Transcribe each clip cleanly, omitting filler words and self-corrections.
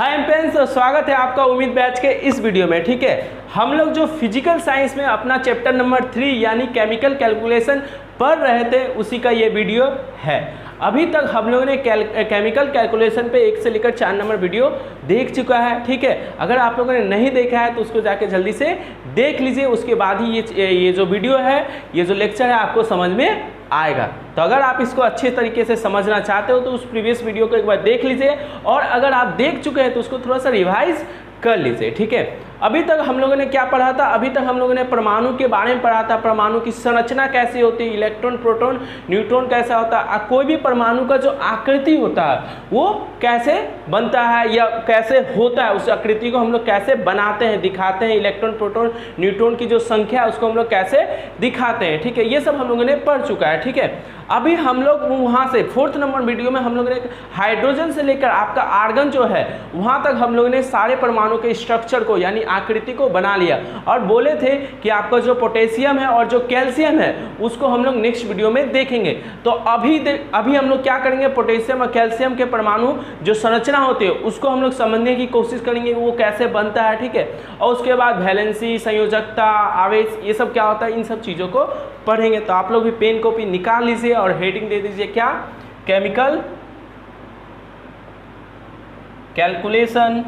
Hi friends, स्वागत है आपका उम्मीद बैच के इस वीडियो में। ठीक है, हम लोग जो फिजिकल साइंस में अपना चैप्टर नंबर 3 यानी केमिकल कैलकुलेशन पढ़ रहे थे उसी का ये वीडियो है। अभी तक हम लोगों ने केमिकल कैलकुलेशन पे 1 से लेकर 4 नंबर वीडियो देख चुका है। ठीक है, अगर आप लोगों ने नहीं देखा है तो उसको जाके जल्दी से देख लीजिए, उसके बाद ही ये जो वीडियो है, ये जो लेक्चर है आपको समझ में आएगा। तो अगर आप इसको अच्छे तरीके से समझना चाहते हो तो उस प्रीवियस वीडियो को एक बार देख लीजिए, और अगर आप देख चुके हैं तो उसको थोड़ा सा रिवाइज कर लीजिए। ठीक है, अभी तक हम लोगों ने क्या पढ़ा था? अभी तक हम लोगों ने परमाणु के बारे में पढ़ा था। परमाणु की संरचना कैसी होती है, इलेक्ट्रॉन, प्रोटॉन, न्यूट्रॉन कैसा होता है, कोई भी परमाणु का जो आकृति होता है वो कैसे बनता है या कैसे होता है, उस आकृति को हम लोग कैसे बनाते हैं, दिखाते हैं। इलेक्ट्रॉन, प्रोटॉन, न्यूट्रॉन की जो संख्या है उसको हम लोग कैसे दिखाते हैं। ठीक है, ये सब हम लोगों ने पढ़ चुका है। ठीक है, अभी हम लोग वहाँ से 4th नंबर वीडियो में हम लोगों ने हाइड्रोजन से लेकर आपका आर्गन जो है वहाँ तक हम लोगों ने सारे परमाणु के स्ट्रक्चर को यानी आकृति को बना लिया, और बोले थे कि आपका जो पोटेशियम है और जो कैल्शियम है उसको हम लोग नेक्स्ट वीडियो में देखेंगे। तो अभी हम लोग क्या करेंगे, पोटेशियम और कैल्शियम के परमाणु जो संरचना होती है उसको हम लोग समझने की कोशिश करेंगे वो कैसे बनता है। ठीक है, और उसके बाद वैलेंसी, संयोजकता, आवेश, ये सब क्या होता है, इन सब चीज़ों को पढ़ेंगे। तो आप लोग भी पेन कॉपी निकाल लीजिए और हेडिंग दे दीजिए क्या, chemical calculation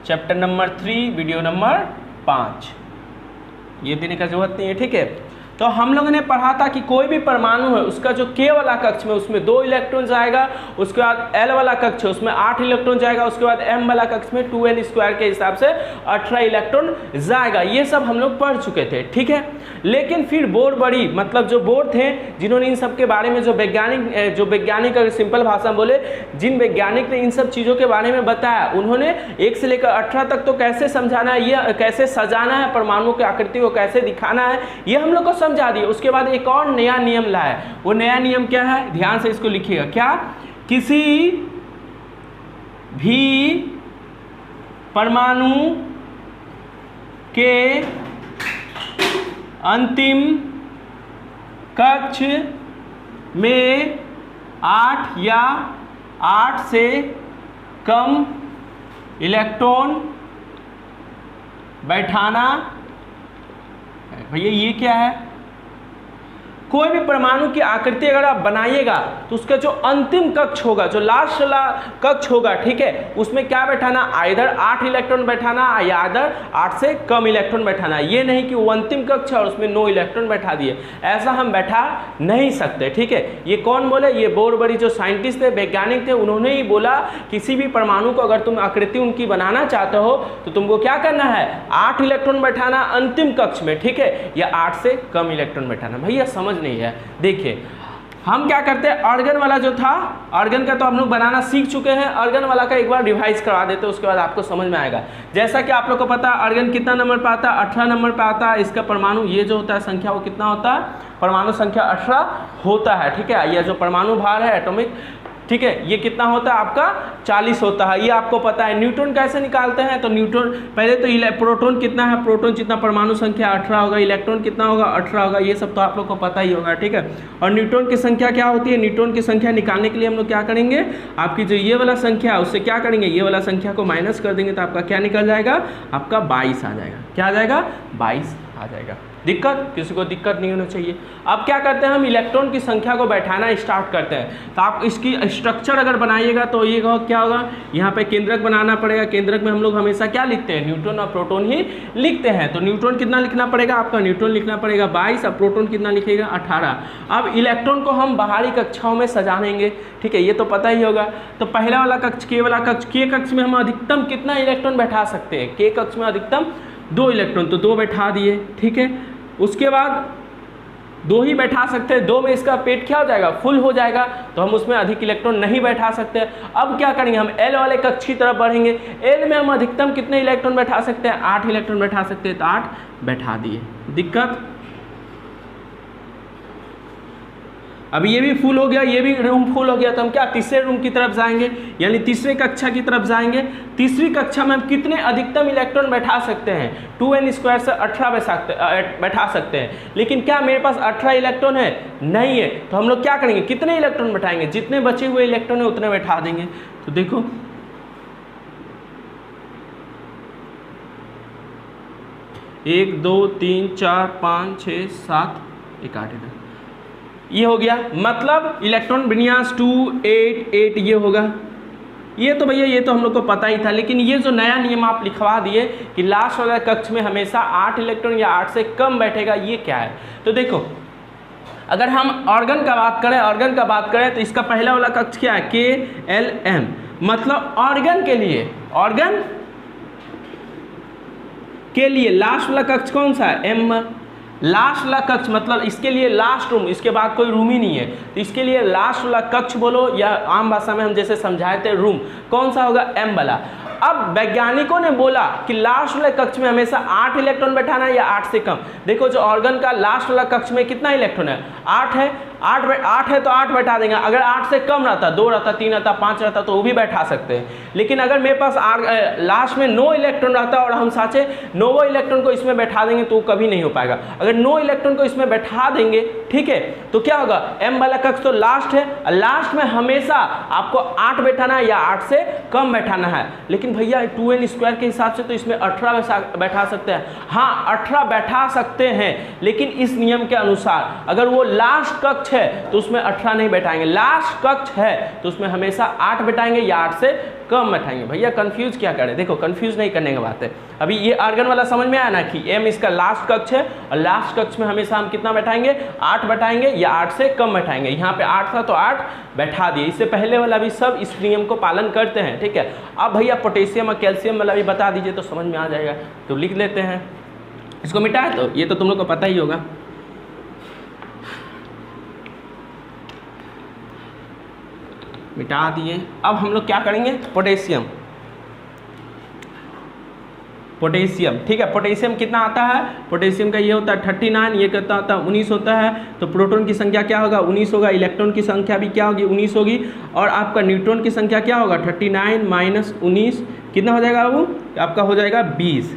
chapter number 3 video number 5। ये देने का जरूरत नहीं है। ठीक है, तो हम लोगों ने पढ़ा था कि कोई भी परमाणु है उसका जो K वाला कक्ष में उसमें 2 इलेक्ट्रॉन जाएगा, उसके बाद L वाला कक्ष है उसमें 8 इलेक्ट्रॉन जाएगा, उसके बाद M वाला कक्ष में 2n² के हिसाब से 18 इलेक्ट्रॉन जाएगा। ये सब हम लोग पढ़ चुके थे। ठीक है, लेकिन फिर बोर बड़ी मतलब जो बोर थे जिन्होंने इन सब के बारे में जो वैज्ञानिक अगर सिंपल भाषा में बोले, जिन वैज्ञानिक ने इन सब चीज़ों के बारे में बताया, उन्होंने 1 से लेकर 18 तक तो कैसे समझाना है, ये कैसे सजाना है, परमाणु की आकृति को कैसे दिखाना है, ये हम लोग को समझा दिए। उसके बाद एक और नया नियम लाया। वो नया नियम क्या है, ध्यान से इसको लिखिएगा। क्या, किसी भी परमाणु के अंतिम कक्ष में 8 या 8 से कम इलेक्ट्रॉन बैठाना। भैया ये क्या है, कोई भी परमाणु की आकृति अगर आप बनाइएगा तो उसका जो अंतिम कक्ष होगा, जो लास्ट वाला कक्ष होगा, ठीक है, उसमें क्या बैठाना, आइदर 8 इलेक्ट्रॉन बैठाना या आइदर 8 से कम इलेक्ट्रॉन बैठाना। ये नहीं कि वो अंतिम कक्ष है और उसमें 9 इलेक्ट्रॉन बैठा दिए, ऐसा हम बैठा नहीं सकते। ठीक है, ये कौन बोले, ये बोर बड़ी जो साइंटिस्ट थे, वैज्ञानिक थे, उन्होंने ही बोला किसी भी परमाणु को अगर तुम आकृति उनकी बनाना चाहते हो तो तुमको क्या करना है, 8 इलेक्ट्रॉन बैठाना अंतिम कक्ष में, ठीक है, या 8 से कम इलेक्ट्रॉन बैठाना। भैया समझ नहीं है। देखिए हम क्या करते हैं, आर्गन वाला जो था, आर्गन का तो हम लोग बनाना सीख चुके हैं, आर्गन वाला का एक बार रिवाइज करवा देते हैं, उसके बाद आपको समझ में आएगा। जैसा कि आप लोग को पता है आर्गन कितना नंबर पे आता है, 18 नंबर पे आता है। इसका परमाणु ये जो होता है संख्या वो कितना होता है, परमाणु संख्या 18 होता है। ठीक है, यह जो परमाणु भार है एटॉमिक, ठीक है, ये कितना होता है आपका 40 होता है, ये आपको पता है। न्यूट्रॉन कैसे निकालते हैं, तो न्यूट्रॉन पहले तो प्रोटॉन कितना है, प्रोटॉन जितना परमाणु संख्या 18 होगा, इलेक्ट्रॉन कितना होगा 18 होगा, ये सब तो आप लोग को पता ही होगा। ठीक है, और न्यूट्रॉन की संख्या क्या होती है, न्यूट्रॉन की संख्या निकालने के लिए हम लोग क्या करेंगे, आपकी जो ये वाला संख्या है उससे क्या करेंगे, ये वाला संख्या को माइनस कर देंगे तो आपका क्या निकल जाएगा, आपका 22 आ जाएगा। क्या आ जाएगा, 22 आ जाएगा। दिक्कत, किसी को दिक्कत नहीं होना चाहिए। अब क्या करते हैं, हम इलेक्ट्रॉन की संख्या को बैठाना स्टार्ट करते हैं। तो आप इसकी स्ट्रक्चर अगर बनाइएगा तो ये क्या होगा, यहाँ पे केंद्रक बनाना पड़ेगा। केंद्रक में हम लोग हमेशा क्या लिखते हैं, न्यूट्रॉन और प्रोटॉन ही लिखते हैं। तो न्यूट्रॉन कितना लिखना पड़ेगा, आपका न्यूट्रॉन लिखना पड़ेगा 22 और प्रोटॉन कितना लिखेगा 18। अब इलेक्ट्रॉन को हम बाहरी कक्षाओं में सजाएंगे। ठीक है, ये तो पता ही होगा। तो पहला वाला कक्ष, के वाला कक्ष, के कक्ष में हम अधिकतम कितना इलेक्ट्रॉन बैठा सकते हैं, के कक्ष में अधिकतम 2 इलेक्ट्रॉन, तो 2 बैठा दिए। ठीक है, उसके बाद 2 ही बैठा सकते हैं, 2 में इसका पेट क्या हो जाएगा, फुल हो जाएगा, तो हम उसमें अधिक इलेक्ट्रॉन नहीं बैठा सकते। अब क्या करेंगे, हम L वाले कक्ष की तरफ बढ़ेंगे। L में हम अधिकतम कितने इलेक्ट्रॉन बैठा सकते हैं, 8 इलेक्ट्रॉन बैठा सकते हैं, तो 8 बैठा दिए। दिक्कत, अभी ये भी फुल हो गया, ये भी रूम फुल हो गया, तो हम क्या तीसरे रूम की तरफ जाएंगे, यानी तीसरे कक्षा की तरफ जाएंगे। तीसरी कक्षा में हम कितने अधिकतम इलेक्ट्रॉन बैठा सकते हैं, 2n² से 18 बैठा सकते हैं। लेकिन क्या मेरे पास 18 इलेक्ट्रॉन है? नहीं है। तो हम लोग क्या करेंगे, कितने इलेक्ट्रॉन बैठाएंगे, जितने बचे हुए इलेक्ट्रॉन है उतने बैठा देंगे। तो देखो 1 2 3 4 5 6 7 1 8 इधर ये हो गया। मतलब इलेक्ट्रॉन विन्यास 2 8 8 ये होगा। ये तो भैया ये तो हम लोग को पता ही था, लेकिन ये जो नया नियम आप लिखवा दिए कि लास्ट वाला कक्ष में हमेशा 8 इलेक्ट्रॉन या 8 से कम बैठेगा, ये क्या है? तो देखो अगर हम ऑर्गन का बात करें तो इसका पहला वाला कक्ष क्या है, KLM। मतलब ऑर्गन के लिए लास्ट वाला कक्ष कौन सा है, M। लास्ट वाला कक्ष मतलब इसके लिए लास्ट रूम, इसके बाद कोई रूम ही नहीं है, तो इसके लिए लास्ट वाला कक्ष बोलो, या आम भाषा में हम जैसे समझाए थे रूम, कौन सा होगा, M वाला। अब वैज्ञानिकों ने बोला कि लास्ट वाले कक्ष में हमेशा 8 इलेक्ट्रॉन बैठाना है या 8 से कम। देखो जो ऑर्गन का लास्ट वाला कक्ष में कितना इलेक्ट्रॉन है, 8 है। 8 है तो 8 बैठा देंगे। अगर 8 से कम रहता, 2 रहता, 3 रहता, 5 रहता तो वो भी बैठा सकते हैं। लेकिन अगर मेरे पास लास्ट में 9 इलेक्ट्रॉन रहता और हम साचे 9 इलेक्ट्रॉन को इसमें बैठा देंगे तो कभी नहीं हो पाएगा। अगर 9 इलेक्ट्रॉन को इसमें बैठा देंगे, ठीक है, तो क्या होगा, M वाला कक्ष तो लास्ट है, लास्ट में हमेशा आपको 8 बैठाना है या 8 से कम बैठाना है। लेकिन भैया 2n² के हिसाब से तो इसमें 18 बैठा सकते हैं। हाँ 18 बैठा सकते हैं, लेकिन इस नियम के अनुसार अगर वो लास्ट कक्ष है तो उसमें 18 नहीं बैठाएंगे, लास्ट कक्ष है तो उसमें हमेशा 8 बैठाएंगे या 8 से कम बैठाएंगे। भैया कंफ्यूज क्या करें, देखो कंफ्यूज नहीं करने की बात है। अभी ये आर्गन वाला समझ में आया ना कि M इसका लास्ट कक्ष है और लास्ट कक्ष में हमेशा हम कितना बैठाएंगे, 8 बैठाएंगे या 8 से कम बैठाएंगे। यहाँ पे 8 था तो 8 बैठा दिए। इससे पहले वाला भी सब इस नियम को पालन करते हैं, ठीक है। अब भैया पोटेशियम और कैल्शियम वाला भी बता दीजिए तो समझ में आ जाएगा। तो लिख लेते हैं, इसको मिटाए तो ये तो तुम लोग को पता ही होगा। मिटा दिए। अब हम लोग क्या करेंगे, पोटेशियम, ठीक है। पोटेशियम कितना आता है, पोटेशियम का ये होता है 39, ये कितना होता है 19 होता है। तो प्रोटॉन की संख्या क्या होगा, 19 होगा। इलेक्ट्रॉन की संख्या भी क्या होगी, 19 होगी। और आपका न्यूट्रॉन की संख्या क्या होगा, 39 माइनस 19 कितना हो जाएगा, वो आपका हो जाएगा 20।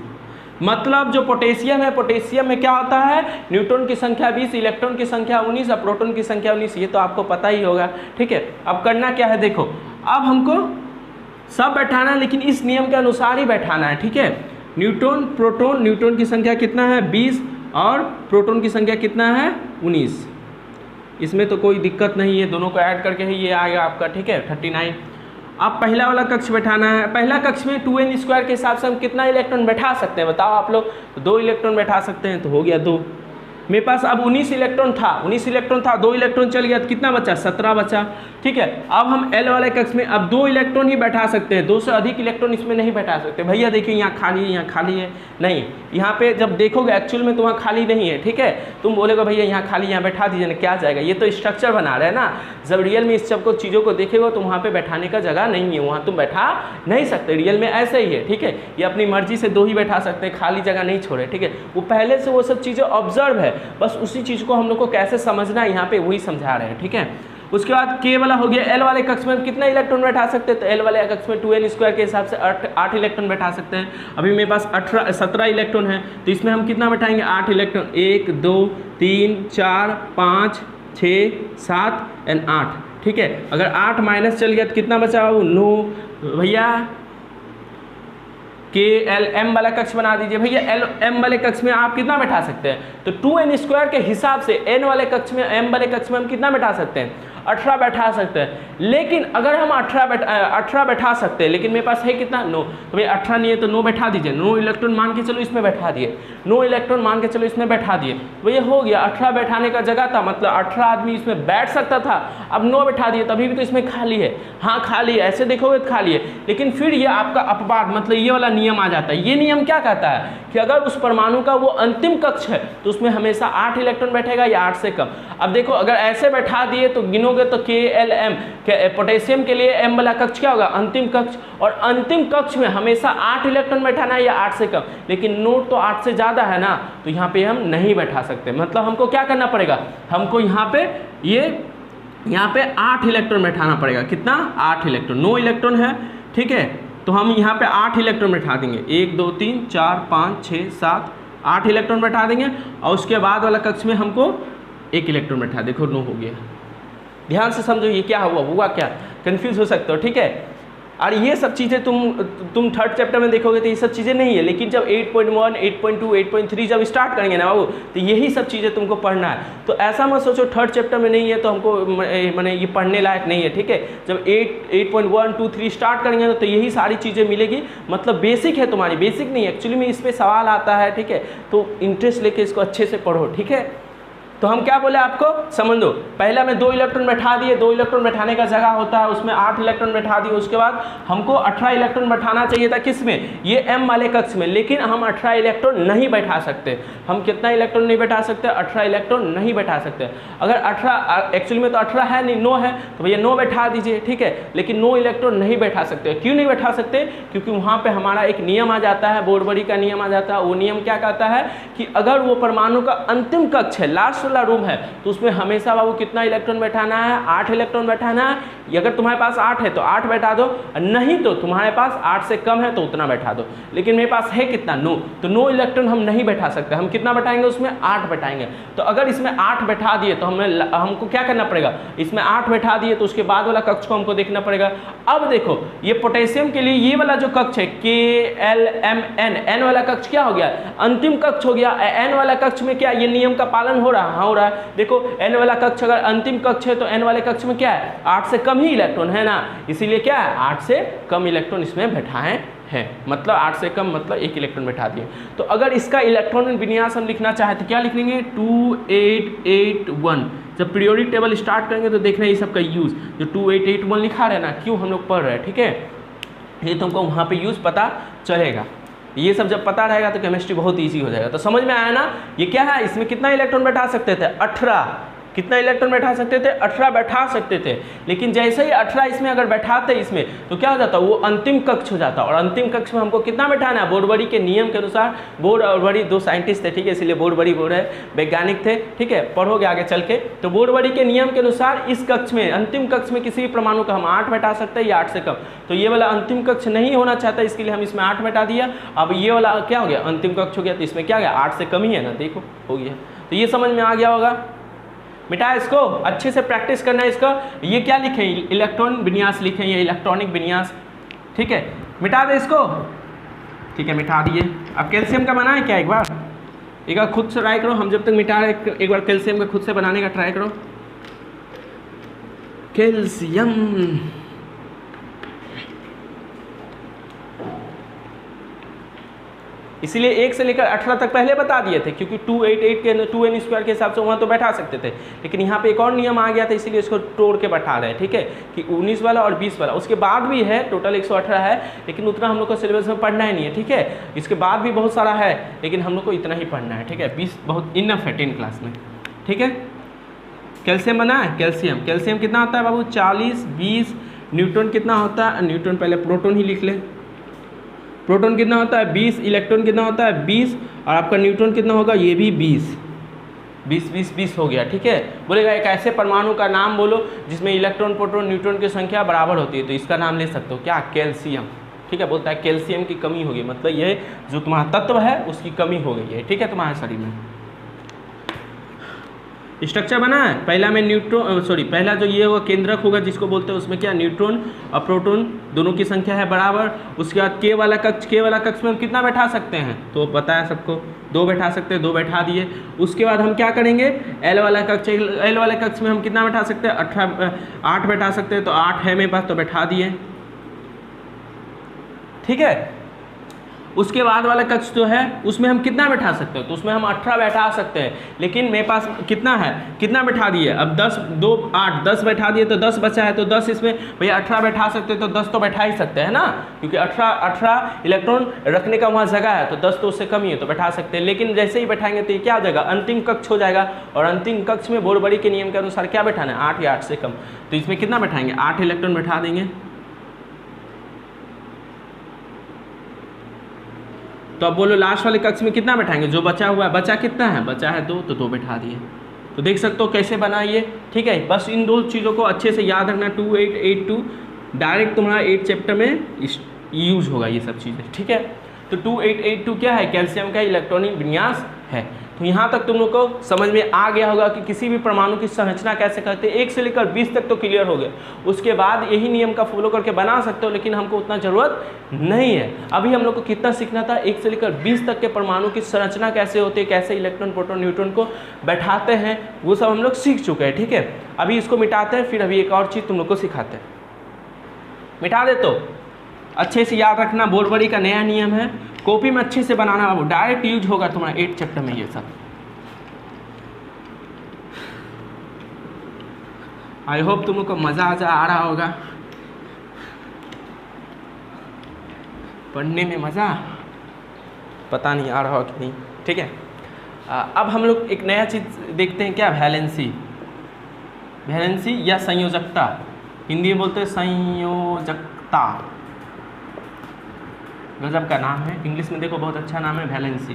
मतलब जो पोटेशियम है, पोटेशियम में क्या होता है, न्यूट्रॉन की संख्या 20, इलेक्ट्रॉन की संख्या 19 और प्रोटॉन की संख्या 19। ये तो आपको पता ही होगा, ठीक है। अब करना क्या है, देखो अब हमको सब बैठाना है, लेकिन इस नियम के अनुसार ही बैठाना है, ठीक है। न्यूट्रॉन प्रोटॉन, न्यूट्रॉन की संख्या कितना है 20 और प्रोटॉन की संख्या कितना है 19। इसमें तो कोई दिक्कत नहीं है, दोनों को ऐड करके ही ये आएगा आपका, ठीक है 39। अब पहला वाला कक्ष बैठाना है। पहला कक्ष में 2n² के हिसाब से हम कितना इलेक्ट्रॉन बैठा सकते हैं, बताओ आप लोग। तो 2 इलेक्ट्रॉन बैठा सकते हैं, तो हो गया 2। मेरे पास अब 19 इलेक्ट्रॉन था, 2 इलेक्ट्रॉन चल गया तो कितना बचा, 17 बचा, ठीक है। अब हम L वाले कक्ष में अब 2 इलेक्ट्रॉन ही बैठा सकते हैं, 2 से अधिक इलेक्ट्रॉन इसमें नहीं बैठा सकते। भैया देखिए यहाँ खाली है, यहाँ खाली है, नहीं, यहाँ पे जब देखोगे एक्चुअल में तो वहाँ खाली नहीं है, ठीक है। तुम बोलेगा भैया यहाँ खाली, यहाँ बैठा दीजिए ना, क्या जाएगा, ये तो स्ट्रक्चर बना रहे हैं ना। जब रियल में इस सबको चीज़ों को देखेगा तो वहाँ पे बैठाने का जगह नहीं है, वहाँ तुम बैठा नहीं सकते। रियल में ऐसे ही है, ठीक है। ये अपनी मर्जी से 2 ही बैठा सकते हैं, खाली जगह नहीं छोड़े, ठीक है। वो पहले से वो सब चीज़ें ऑब्जर्व है, बस उसी चीज़ को हम लोग को कैसे समझना है यहाँ पे वही समझा रहे हैं, ठीक है। उसके बाद K वाला हो गया। L वाले कक्ष में कितना इलेक्ट्रॉन बैठा सकते हैं, तो L वाले कक्ष में 2n² के हिसाब से 8 इलेक्ट्रॉन बैठा सकते हैं। अभी मेरे पास 17 इलेक्ट्रॉन है, तो इसमें हम कितना बैठाएंगे, 8 इलेक्ट्रॉन, 1 2 3 4 5 6 7 एंड 8, ठीक है। अगर 8 माइनस चल गया तो कितना बचा, वो 9। भैया KLM वाला कक्ष बना दीजिए। भैया M वाले कक्ष में आप कितना बैठा सकते हैं, तो 2n² के हिसाब से N वाले कक्ष में, M वाले कक्ष में हम कितना बैठा सकते हैं, 18 बैठा सकते हैं। लेकिन अगर हम 18 बैठा सकते हैं, लेकिन मेरे पास है कितना, 9, तो भाई 18 नहीं है तो 9 बैठा दीजिए। 9 इलेक्ट्रॉन मान के चलो इसमें बैठा दिए, 9 इलेक्ट्रॉन मान के चलो इसमें बैठा दिए, तो ये हो गया। 18 बैठाने का जगह था, मतलब 18 आदमी इसमें बैठ सकता था, अब 9 बैठा दिए, तभी भी तो इसमें खाली है। हाँ खाली है, ऐसे देखोगे तो खाली है, लेकिन फिर ये आपका अपवाद, मतलब ये वाला नियम आ जाता है। ये नियम क्या कहता है कि अगर उस परमाणु का वो अंतिम कक्ष है तो उसमें हमेशा 8 इलेक्ट्रॉन बैठेगा या 8 से कम। अब देखो अगर ऐसे बैठा दिए तो गिनोगे तो KLM पोटेशियम के लिए M वाला कक्ष क्या होगा, अंतिम कक्ष, और अंतिम कक्ष में हमेशा 8 इलेक्ट्रॉन बैठाना है या 8 से कम। लेकिन नोट तो 8 से ज़्यादा है ना, तो यहाँ पे हम नहीं बैठा सकते। मतलब हमको क्या करना पड़ेगा, हमको यहाँ पे ये यहाँ पे 8 इलेक्ट्रॉन बैठाना पड़ेगा। कितना? 8 इलेक्ट्रॉन। 9 इलेक्ट्रॉन है, ठीक है, तो हम यहाँ पे 8 इलेक्ट्रॉन बैठा देंगे। 1 2 3 4 5 6 7 8 इलेक्ट्रॉन बैठा देंगे और उसके बाद वाला कक्ष में हमको 1 इलेक्ट्रॉन बैठा। देखो 9 हो गया। ध्यान से समझो ये क्या हुआ क्या, कंफ्यूज हो सकते हो, ठीक है। और ये सब चीज़ें तुम थर्ड चैप्टर में देखोगे तो ये सब चीज़ें नहीं है, लेकिन जब 8.1 8.2 8.3 जब स्टार्ट करेंगे ना बाबू, तो यही सब चीज़ें तुमको पढ़ना है। तो ऐसा मत सोचो थर्ड चैप्टर में नहीं है तो हमको मैंने ये पढ़ने लायक नहीं है, ठीक है। जब 8.1 2 3 स्टार्ट करेंगे तो यही सारी चीज़ें मिलेगी। मतलब बेसिक है तुम्हारी, बेसिक नहीं है एक्चुअली में, इस पर सवाल आता है, ठीक है। तो इंटरेस्ट लेके इसको अच्छे से पढ़ो, ठीक है। तो हम क्या बोले आपको, समझ लो। पहला में 2 इलेक्ट्रॉन बैठा दिए, 2 इलेक्ट्रॉन बैठाने का जगह होता है, उसमें 8 इलेक्ट्रॉन बैठा दिए। उसके बाद हमको 18 इलेक्ट्रॉन बैठाना चाहिए था, किस में? ये m वाले कक्ष में, लेकिन हम 18 इलेक्ट्रॉन नहीं बैठा सकते। हम कितना इलेक्ट्रॉन नहीं बैठा सकते? 18 इलेक्ट्रॉन नहीं बैठा सकते। अगर 18 एक्चुअली में तो 18 है नहीं, 9 है, तो भैया 9 बैठा दीजिए, ठीक है। लेकिन 9 इलेक्ट्रॉन नहीं बैठा सकते। क्यों नहीं बैठा सकते? क्योंकि वहाँ पर हमारा एक नियम आ जाता है, बोरबरी का नियम आ जाता है। वो नियम क्या कहता है कि अगर वो परमाणु का अंतिम कक्ष है, लास्ट वाला रूम है, तो उसमें हमेशा बाबू कितना इलेक्ट्रॉन बैठाना है? 8 इलेक्ट्रॉन बैठाना है। अगर तुम्हारे पास 8 है तो 8 बैठा दो, नहीं तो तुम्हारे पास 8 से कम है तो उतना बैठा दो। लेकिन मेरे पास है कितना? 9, तो 9 इलेक्ट्रॉन हम नहीं बैठा सकते। हम कितना बैठाएंगे? उसमें 8 बैठाएंगे। तो अगर इसमें 8 बैठा दिए तो हमको क्या करना पड़ेगा? इसमें 8 बैठा दिए तो उसके बाद वाला कक्ष को हमको देखना पड़ेगा। अब देखो ये पोटेशियम के लिए ये वाला जो कक्ष है KLMN, N वाला कक्ष क्या हो गया? अंतिम कक्ष हो गया। N वाला कक्ष में क्या ये नियम का पालन हो रहा है? हाँ हो रहा है। देखो n वाला कक्ष अगर अंतिम कक्ष है तो n वाले कक्ष में क्या है? 8 से कम ही इलेक्ट्रॉन है ना, इसीलिए क्या है? 8 से कम इलेक्ट्रॉन इसमें बैठाए हैं। मतलब 8 से कम मतलब 1 इलेक्ट्रॉन बैठा दिए। तो अगर इसका इलेक्ट्रॉन विन्यास हम लिखना चाहे तो क्या लिख लेंगे? 2881। जब पीरियोडिक टेबल स्टार्ट करेंगे तो देखना ये सब का यूज़ जो 2881 लिखा रहे ना, क्यों हम लोग पढ़ रहे हैं, ठीक है। ये तुमको वहाँ पे यूज़ पता चलेगा। ये सब जब पता रहेगा तो केमिस्ट्री बहुत इजी हो जाएगा। तो समझ में आया ना? ये क्या है? इसमें कितना इलेक्ट्रॉन बैठा सकते थे? 18। कितना इलेक्ट्रॉन बैठा सकते थे? 18 बैठा सकते थे। लेकिन जैसे ही 18 इसमें अगर बैठाते इसमें तो क्या हो जाता? वो अंतिम कक्ष हो जाता। और अंतिम कक्ष में हमको कितना बैठाना है? बोरबरी के नियम के अनुसार, बोर और बड़ी 2 साइंटिस्ट थे, ठीक है, इसलिए बोरबरी बोल रहे हैं, वैज्ञानिक थे, ठीक है, पढ़ोगे आगे चल के। तो बोरबरी के नियम के अनुसार इस कक्ष में, अंतिम कक्ष में किसी भी परमाणु का हम 8 बैठा सकते हैं या 8 से कम। तो ये वाला अंतिम कक्ष नहीं होना चाहता, इसके लिए हम इसमें 8 बैठा दिया। अब ये वाला क्या हो गया? अंतिम कक्ष हो गया, तो इसमें क्या हो गया? 8 से कम ही है ना, देखो हो गया। तो ये समझ में आ गया होगा। मिटा इसको, अच्छे से प्रैक्टिस करना है इसका। ये क्या लिखे? इलेक्ट्रॉन विन्यास लिखे, ये इलेक्ट्रॉनिक विन्यास, ठीक है। मिटा दे इसको, ठीक है, मिटा दिए। अब कैल्शियम का बनाए क्या? एक बार खुद से ट्राई करो। हम जब तक मिटा रहे एक बार कैल्शियम का खुद से बनाने का ट्राई करो। कैल्शियम इसीलिए 1 से लेकर 18 तक पहले बता दिए थे, क्योंकि 288 के 2n स्क्वायर के हिसाब से वहाँ तो बैठा सकते थे। लेकिन यहाँ पे एक और नियम आ गया था, इसीलिए इसको तोड़ के बैठा रहे हैं, ठीक है, कि 19 वाला और 20 वाला। उसके बाद भी है, टोटल 118 है, लेकिन उतना हम लोग को सिलेबस में पढ़ना ही नहीं है, ठीक है। इसके बाद भी बहुत सारा है, लेकिन हम लोग को इतना ही पढ़ना है, ठीक है। 20 बहुत इनफ है 10 क्लास में, ठीक है। कैल्शियम बना है। कैल्शियम कितना होता है बाबू? 40 20। न्यूट्रॉन कितना होता है? न्यूट्रॉन पहले प्रोटॉन ही लिख ले। प्रोटॉन कितना होता है? 20। इलेक्ट्रॉन कितना होता है? 20। और आपका न्यूट्रॉन कितना होगा? ये भी 20 20 20 20 हो गया, ठीक है। बोलेगा एक ऐसे परमाणु का नाम बोलो जिसमें इलेक्ट्रॉन प्रोटॉन न्यूट्रॉन की संख्या बराबर होती है, तो इसका नाम ले सकते हो क्या? कैल्शियम, ठीक है। बोलता है कैल्शियम की कमी होगी, मतलब ये जो तुम्हारा तत्व है उसकी कमी हो गई है, ठीक है, तुम्हारे शरीर में। स्ट्रक्चर बना है। पहला में पहला जो ये होगा केंद्रक होगा, जिसको बोलते हैं, उसमें क्या? न्यूट्रॉन और प्रोटॉन दोनों की संख्या है बराबर। उसके बाद के वाला कक्ष में हम कितना बैठा सकते हैं? तो बताया सबको 2 बैठा सकते हैं, 2 बैठा दिए। उसके बाद हम क्या करेंगे? एल वाला कक्ष में हम कितना बैठा सकते हैं? 8 बैठा सकते हैं, तो 8 है मेरे पास, तो बैठा दिए, ठीक है। उसके बाद वाला कक्ष जो है उसमें हम कितना बैठा सकते हैं? तो उसमें हम 18 बैठा सकते हैं, लेकिन मेरे पास कितना है? कितना बैठा दिए? अब 10 2 8 10 बैठा दिए, तो 10 बचा है, तो 10 इसमें भैया 18 बैठा सकते हैं, तो 10 तो बैठा ही सकते हैं ना, क्योंकि 18 इलेक्ट्रॉन रखने का वहाँ जगह है, तो 10 तो उससे कम ही है, तो बैठा सकते हैं। लेकिन जैसे ही बैठाएंगे तो ये क्या हो जाएगा? अंतिम कक्ष हो जाएगा। और अंतिम कक्ष में बोरबरी के नियम के अनुसार क्या बैठाना है? 8 या 8 से कम। तो इसमें कितना बैठाएंगे? 8 इलेक्ट्रॉन बैठा देंगे। तो अब बोलो लास्ट वाले कक्ष में कितना बैठाएंगे? जो बचा हुआ है, बचा कितना है? बचा है 2, तो 2 बैठा दिए। तो देख सकते हो कैसे बना ये, ठीक है। बस इन दो चीज़ों को अच्छे से याद रखना। 2882 डायरेक्ट तुम्हारा 8 चैप्टर में यूज होगा ये सब चीज़ें, ठीक है। तो 2882 क्या है, कैल्शियम का इलेक्ट्रॉनिक विन्यास है। तो यहाँ तक तुम लोग को समझ में आ गया होगा कि किसी भी परमाणु की संरचना कैसे करते हैं। 1 से लेकर 20 तक तो क्लियर हो गया, उसके बाद यही नियम का फॉलो करके बना सकते हो, लेकिन हमको उतना ज़रूरत नहीं है। अभी हम लोग को कितना सीखना था, 1 से लेकर 20 तक के परमाणु की संरचना कैसे होती है, कैसे इलेक्ट्रॉन प्रोटॉन न्यूट्रॉन को बैठाते हैं, वो सब हम लोग सीख चुके हैं, ठीक है। अभी इसको मिटाते हैं, फिर अभी एक और चीज़ तुम लोग को सिखाते हैं। मिटा दे तो अच्छे से याद रखना, बोरबरी का नया नियम है, कॉपी में अच्छे से बनाना, वो डायरेक्ट यूज होगा तुम्हारा 8 चैप्टर में ये सब। आई होप तुम लोग को मज़ा आ रहा होगा, पढ़ने में मज़ा पता नहीं आ रहा हो कि नहीं, ठीक है। अब हम लोग एक नया चीज़ देखते हैं, क्या, वैलेंसी। वैलेंसी या संयोजकता, हिंदी में बोलते हैं संयोजकता, गजब का नाम है। इंग्लिश में देखो बहुत अच्छा नाम है, वैलेंसी।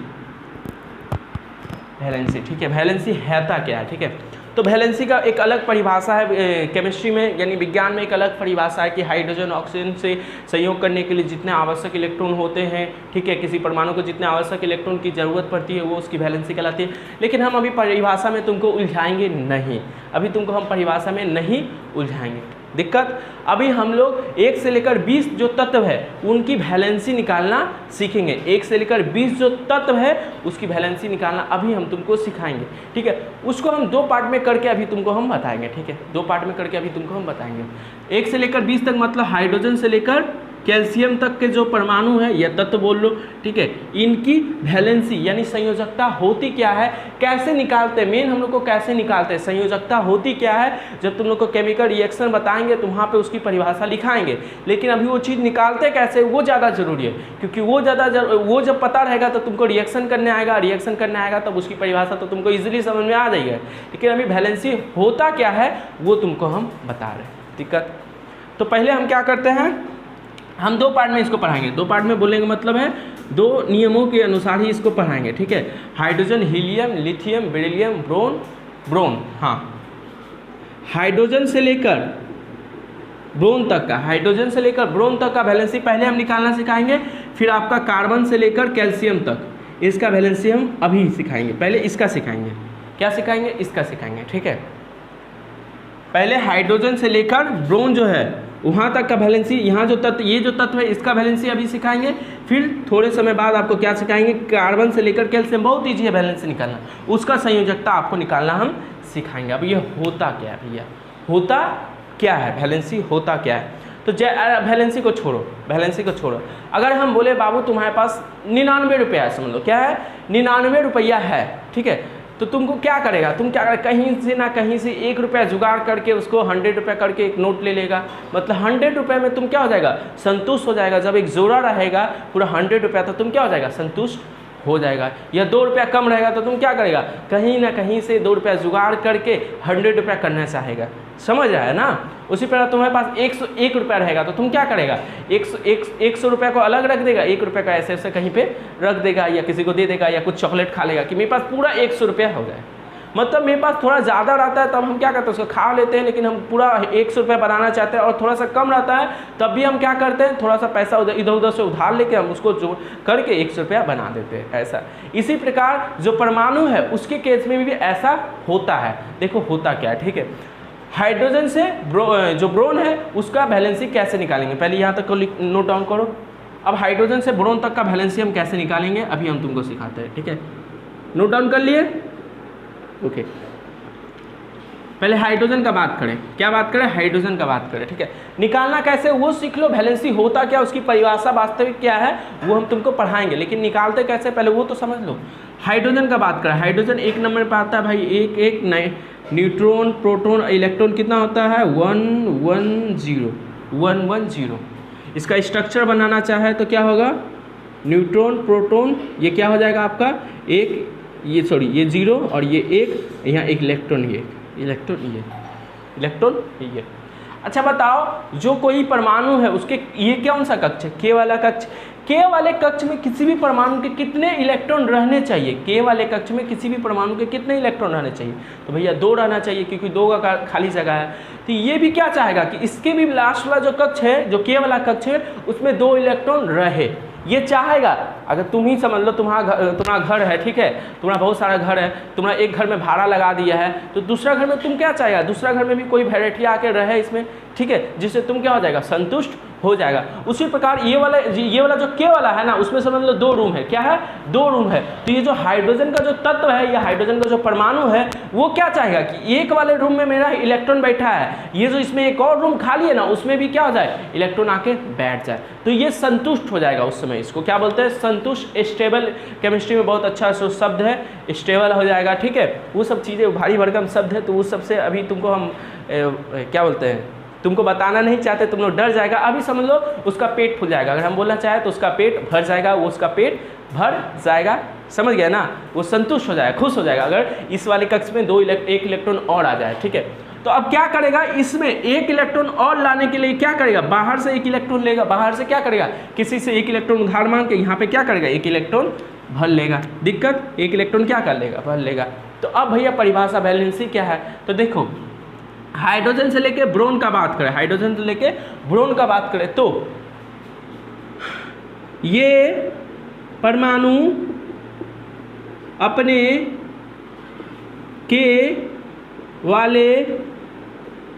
वैलेंसी, ठीक है। वैलेंसी हैता क्या है, ठीक है। तो वैलेंसी का एक अलग परिभाषा है केमिस्ट्री में, यानी विज्ञान में एक अलग परिभाषा है कि हाइड्रोजन ऑक्सीजन से संयोग करने के लिए जितने आवश्यक इलेक्ट्रॉन होते हैं, ठीक है, किसी परमाणु को जितने आवश्यक इलेक्ट्रॉन की ज़रूरत पड़ती है वो उसकी वैलेंसी कहलाती है। लेकिन हम अभी परिभाषा में तुमको उलझाएंगे नहीं, अभी तुमको हम परिभाषा में नहीं उलझाएंगे। दिक्कत, अभी हम लोग 1 से लेकर 20 जो तत्व है उनकी वैलेंसी निकालना सीखेंगे। 1 से लेकर 20 जो तत्व है उसकी वैलेंसी निकालना अभी हम तुमको सिखाएंगे, ठीक है। उसको हम 2 पार्ट में करके अभी तुमको हम बताएंगे, ठीक है। 2 पार्ट में करके अभी तुमको हम बताएंगे। 1 से लेकर 20 तक मतलब हाइड्रोजन से लेकर कैल्शियम तक के जो परमाणु है या तत्व बोल लो, ठीक है, इनकी वैलेंसी यानी संयोजकता होती क्या है, कैसे निकालते हैं, मेन हम लोग को कैसे निकालते हैं, संयोजकता होती क्या है। जब तुम लोग को केमिकल रिएक्शन बताएंगे तो वहाँ पे उसकी परिभाषा लिखाएंगे, लेकिन अभी वो चीज़ निकालते कैसे वो ज़्यादा जरूरी है, क्योंकि वो जब पता रहेगा तो तुमको रिएक्शन करने आएगा, तब उसकी परिभाषा तो तुमको ईजिली समझ में आ जाएगा। लेकिन अभी वैलेंसी होता क्या है वो तुमको हम बता रहे हैं। दिक्कत, तो पहले हम क्या करते हैं, हम 2 पार्ट में इसको पढ़ाएंगे। 2 पार्ट में बोलने का मतलब है 2 नियमों के अनुसार ही इसको पढ़ाएंगे, ठीक है। Hydrogen, helium, lithium, beryllium, boron, हाँ, हाइड्रोजन से लेकर ब्रोन तक का, हाइड्रोजन से लेकर ब्रोन तक का वैलेंसी पहले हम निकालना सिखाएंगे, फिर आपका कार्बन से लेकर कैल्शियम तक इसका वैलेंसी हम अभी सिखाएंगे। पहले इसका सिखाएंगे, क्या सिखाएंगे, इसका सिखाएंगे, ठीक है। पहले हाइड्रोजन से लेकर ब्रोन जो है वहाँ तक का वैलेंसी, यहाँ जो तत्व, ये जो तत्व है इसका वैलेंसी अभी सिखाएंगे। फिर थोड़े समय बाद आपको क्या सिखाएंगे, कार्बन से लेकर कैल्शियम, बहुत ईजी है वैलेंसी निकालना, उसका संयोजकता आपको निकालना हम सिखाएंगे। अब ये होता क्या है भैया, होता क्या है, वैलेंसी होता क्या है। तो वैलेंसी को छोड़ो, अगर हम बोले बाबू तुम्हारे पास 99 रुपया, समझ लो क्या है, 99 रुपया है, ठीक है, तो तुमको क्या करेगा, तुम क्या करेगा, कहीं से ना कहीं से 1 रुपया जुगाड़ करके उसको 100 रुपया करके एक नोट ले लेगा, मतलब 100 रुपये में तुम क्या हो जाएगा, संतुष्ट हो जाएगा। जब एक जोड़ा रहेगा पूरा 100 रुपया तो तुम क्या हो जाएगा, संतुष्ट हो जाएगा। या 2 रुपया कम रहेगा तो तुम क्या करेगा, कहीं ना कहीं से 2 रुपया जुगाड़ करके 100 रुपया करना चाहेगा, समझ रहा है ना। उसी प्रकार तुम्हारे पास 101 रुपया रहेगा तो तुम क्या करेगा, 100 रुपया को अलग रख देगा, 1 रुपये का ऐसे कहीं पे रख देगा, या किसी को दे देगा, या कुछ चॉकलेट खा लेगा कि मेरे पास पूरा 100 रुपया हो जाए। मतलब मेरे पास थोड़ा ज़्यादा रहता है तब हम क्या करते हैं, उसको खा लेते हैं, लेकिन हम पूरा 100 रुपया बनाना चाहते हैं, और थोड़ा सा कम रहता है तब भी हम क्या करते हैं, थोड़ा सा पैसा इधर उधर से उधार लेके हम उसको जोड़ करके 100 रुपया बना देते हैं, ऐसा। इसी प्रकार जो परमाणु है उसके केस में भी ऐसा होता है। देखो होता क्या है, ठीक है। हाइड्रोजन से जो ब्रोन है उसका वैलेंसी कैसे निकालेंगे, पहले यहाँ तक को नोट डाउन करो। अब हाइड्रोजन से ब्रोन तक का वैलेंसी हम कैसे निकालेंगे अभी हम तुमको सिखाते हैं, ठीक है। नोट डाउन कर लिए, ओके। पहले हाइड्रोजन का बात करें, क्या बात करें, हाइड्रोजन का बात करें, ठीक है। निकालना कैसे वो सीख लो, वैलेंसी होता क्या, उसकी परिभाषा वास्तविक क्या है वो हम तुमको पढ़ाएंगे, लेकिन निकालते कैसे पहले वो तो समझ लो। हाइड्रोजन का बात करें, हाइड्रोजन 1 नंबर पर आता है भाई, एक न्यूट्रॉन, प्रोटॉन, इलेक्ट्रॉन कितना होता है, 110। इसका स्ट्रक्चर बनाना चाहे तो क्या होगा, न्यूट्रॉन, प्रोटॉन, ये क्या हो जाएगा आपका एक, ये 0 और ये 1, यहाँ एक इलेक्ट्रॉन, ये इलेक्ट्रॉन ये। अच्छा बताओ, जो कोई परमाणु है उसके ये कौन सा कक्ष है, के वाला कक्ष, K वाले कक्ष में किसी भी परमाणु के कितने इलेक्ट्रॉन रहने चाहिए, K वाले कक्ष में किसी भी परमाणु के कितने इलेक्ट्रॉन रहने चाहिए, तो भैया 2 रहना चाहिए क्योंकि 2 का खाली जगह है। तो ये भी क्या चाहेगा कि इसके भी लास्ट वाला जो कक्ष है, जो K वाला कक्ष है, उसमें 2 इलेक्ट्रॉन रहे, ये चाहेगा। अगर तुम ही समझ लो तुम्हारा घर है, ठीक है, तुम्हारा बहुत सारा घर है, तुम्हारा एक घर में भाड़ा लगा दिया है, तो दूसरा घर में तुम क्या चाहेगा, दूसरा घर में भी कोई वैरायटी आके रहे इसमें, ठीक है, जिससे तुम क्या हो जाएगा, संतुष्ट हो जाएगा। उसी प्रकार ये वाला जो K वाला है ना, उसमें समझ लो 2 रूम है, क्या है, 2 रूम है। तो ये जो हाइड्रोजन का जो तत्व है या हाइड्रोजन का जो परमाणु है, वो क्या चाहेगा कि एक वाले रूम में मेरा इलेक्ट्रॉन बैठा है, ये जो इसमें एक और रूम खाली है ना, उसमें भी क्या हो जाए, इलेक्ट्रॉन आके बैठ जाए, तो ये संतुष्ट हो जाएगा। उस समय इसको क्या बोलते हैं, संतुष्ट। स्टेबल केमिस्ट्री में बहुत अच्छा शब्द है, स्टेबल हो जाएगा, ठीक है। वो सब चीज़ें भारी भरकम शब्द है, तो उस सबसे अभी तुमको हम क्या बोलते हैं, तुमको बताना नहीं चाहते, तुम लोग डर जाएगा। अभी समझ लो उसका पेट फूल जाएगा, अगर हम बोलना चाहे तो उसका पेट भर जाएगा, वो उसका पेट भर जाएगा, समझ गया ना, वो संतुष्ट हो जाएगा, खुश हो जाएगा अगर इस वाले कक्ष में 1 इलेक्ट्रॉन और आ जाए, ठीक है। तो अब क्या करेगा, इसमें 1 इलेक्ट्रॉन और लाने के लिए क्या करेगा, बाहर से 1 इलेक्ट्रॉन लेगा, बाहर से क्या करेगा, किसी से 1 इलेक्ट्रॉन उधार मांग के यहाँ पे क्या करेगा, 1 इलेक्ट्रॉन भर लेगा। दिक्कत, 1 इलेक्ट्रॉन क्या कर लेगा, भर लेगा। तो अब भैया परिभाषा वैलेंसी क्या है, तो देखो हाइड्रोजन से लेके ब्रोन का बात करें, हाइड्रोजन से लेके ब्रोन का बात करें, तो ये परमाणु अपने के वाले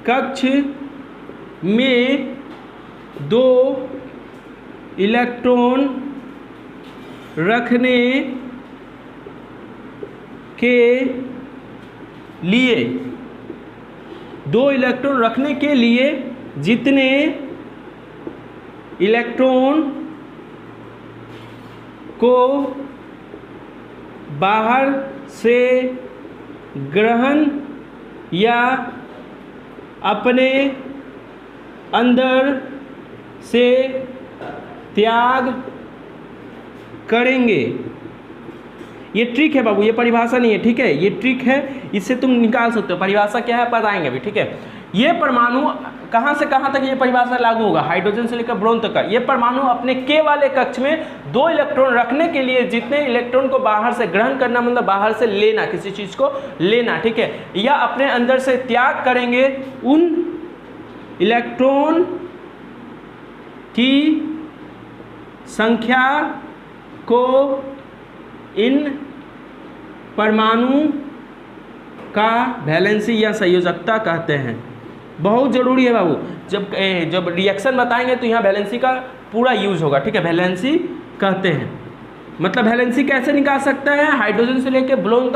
कक्ष में 2 इलेक्ट्रॉन रखने के लिए 2 इलेक्ट्रॉन रखने के लिए जितने इलेक्ट्रॉन को बाहर से ग्रहण या अपने अंदर से त्याग करेंगे। ये ट्रिक है बाबू, ये परिभाषा नहीं है, ठीक है, ये ट्रिक है, इससे तुम निकाल सकते हो। परिभाषा क्या है बताएंगे अभी, ठीक है। ये परमाणु कहाँ से कहाँ तक ये परिभाषा लागू होगा, हाइड्रोजन से लेकर ब्रोन तक का। ये परमाणु अपने K वाले कक्ष में 2 इलेक्ट्रॉन रखने के लिए जितने इलेक्ट्रॉन को बाहर से ग्रहण करना, मतलब बाहर से लेना, किसी चीज़ को लेना, ठीक है, या अपने अंदर से त्याग करेंगे, उन इलेक्ट्रॉन की संख्या को इन परमाणु का वैलेंसी या संयोजकता कहते हैं। बहुत ज़रूरी है बाबू, जब रिएक्शन बताएंगे तो यहाँ वैलेंसी का पूरा यूज होगा, ठीक है। वैलेंसी कहते हैं, मतलब वैलेंसी कैसे निकाल सकते हैं, हाइड्रोजन से लेकर ब्रोन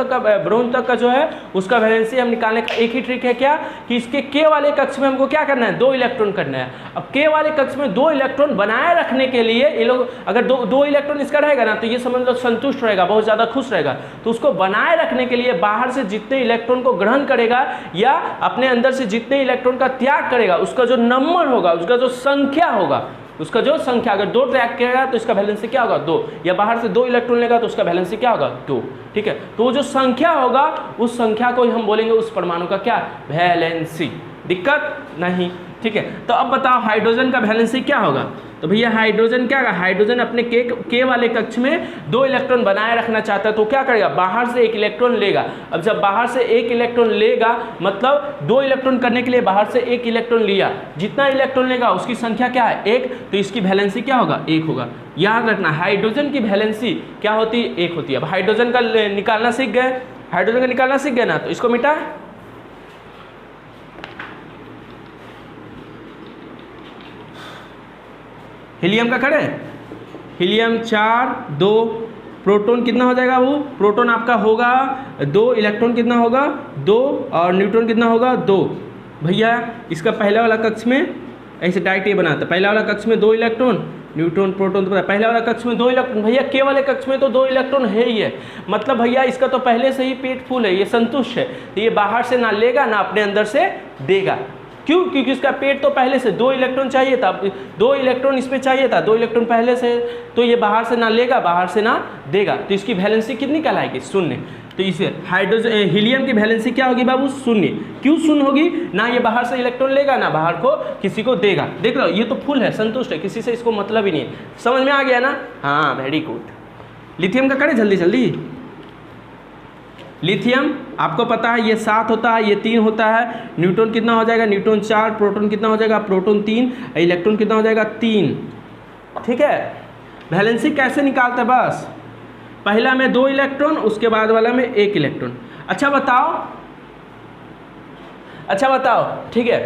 तक का जो है उसका वैलेंसी हम निकालने का एक ही ट्रिक है, क्या कि इसके K वाले कक्ष में हमको क्या करना है, 2 इलेक्ट्रॉन करना है। अब K वाले कक्ष में 2 इलेक्ट्रॉन बनाए रखने के लिए ये लोग, अगर दो इलेक्ट्रॉन इसका रहेगा ना, तो ये समझ लो संतुष्ट रहेगा, बहुत ज़्यादा खुश रहेगा। तो उसको बनाए रखने के लिए बाहर से जितने इलेक्ट्रॉन को ग्रहण करेगा या अपने अंदर से जितने इलेक्ट्रॉन का त्याग करेगा, उसका जो नंबर होगा, उसका जो संख्या होगा, उसका जो संख्या, अगर 2 त्याग करेगा तो इसका वैलेंसी क्या होगा, 2, या बाहर से 2 इलेक्ट्रॉन लेगा तो उसका वैलेंसी क्या होगा, 2, ठीक है। तो वो जो संख्या होगा, उस संख्या को हम बोलेंगे उस परमाणु का क्या, वैलेंसी। दिक्कत नहीं, ठीक है। तो अब बताओ हाइड्रोजन का वैलेंसी क्या होगा, तो भैया हाइड्रोजन क्या होगा, हाइड्रोजन अपने K वाले कक्ष में 2 इलेक्ट्रॉन बनाए रखना चाहता है, तो क्या करेगा, बाहर से 1 इलेक्ट्रॉन लेगा। अब जब बाहर से 1 इलेक्ट्रॉन लेगा, मतलब 2 इलेक्ट्रॉन करने के लिए बाहर से 1 इलेक्ट्रॉन लिया, जितना इलेक्ट्रॉन लेगा उसकी संख्या क्या है, 1, तो इसकी वैलेंसी क्या होगा, 1 होगा। याद रखना हाइड्रोजन की वैलेंसी क्या होती है, 1 होती है। अब हाइड्रोजन का निकालना सीख गए, हाइड्रोजन का निकालना सीख गए ना, तो इसको मिटा, हीलियम का करें, हीलियम 4, 2, प्रोटॉन कितना हो जाएगा वो, प्रोटॉन आपका होगा 2, इलेक्ट्रॉन कितना होगा 2, और न्यूट्रॉन कितना होगा 2। भैया इसका पहला वाला कक्ष में ऐसे डायरेक्ट ये बनाता, पहला वाला कक्ष में 2 इलेक्ट्रॉन, न्यूट्रॉन प्रोटॉन, तो पहला वाला कक्ष में 2 इलेक्ट्रॉन, भैया K वाले कक्ष में तो 2 इलेक्ट्रॉन है ही है, मतलब भैया इसका तो पहले से ही पेट फुल है, ये संतुष्ट है, तो ये बाहर से ना लेगा ना अपने अंदर से देगा। क्यों, क्योंकि इसका पेट तो पहले से 2 इलेक्ट्रॉन चाहिए था, 2 इलेक्ट्रॉन इसमें चाहिए था, 2 इलेक्ट्रॉन पहले से, तो ये बाहर से ना लेगा, बाहर से ना देगा, तो इसकी वैलेंसी कितनी कहलाएगी, 0। तो इसे हाइड्रोजन हीलियम की वैलेंसी क्या होगी बाबू? शून्य। क्यों शून्य होगी? ना ये बाहर से इलेक्ट्रॉन लेगा ना बाहर को किसी को देगा। देख रहे हो ये तो फुल है, संतुष्ट है, किसी से इसको मतलब ही नहीं है। समझ में आ गया ना? हाँ वेरी गुड। लिथियम का करें जल्दी जल्दी। लिथियम आपको पता है ये 7 होता है, ये 3 होता है। न्यूट्रॉन कितना हो जाएगा? न्यूट्रॉन 4। प्रोटॉन कितना हो जाएगा? प्रोटॉन 3। इलेक्ट्रॉन कितना हो जाएगा? 3। ठीक है। वैलेंसी कैसे निकालते हैं? बस पहला में 2 इलेक्ट्रॉन, उसके बाद वाला में 1 इलेक्ट्रॉन। अच्छा बताओ ठीक है,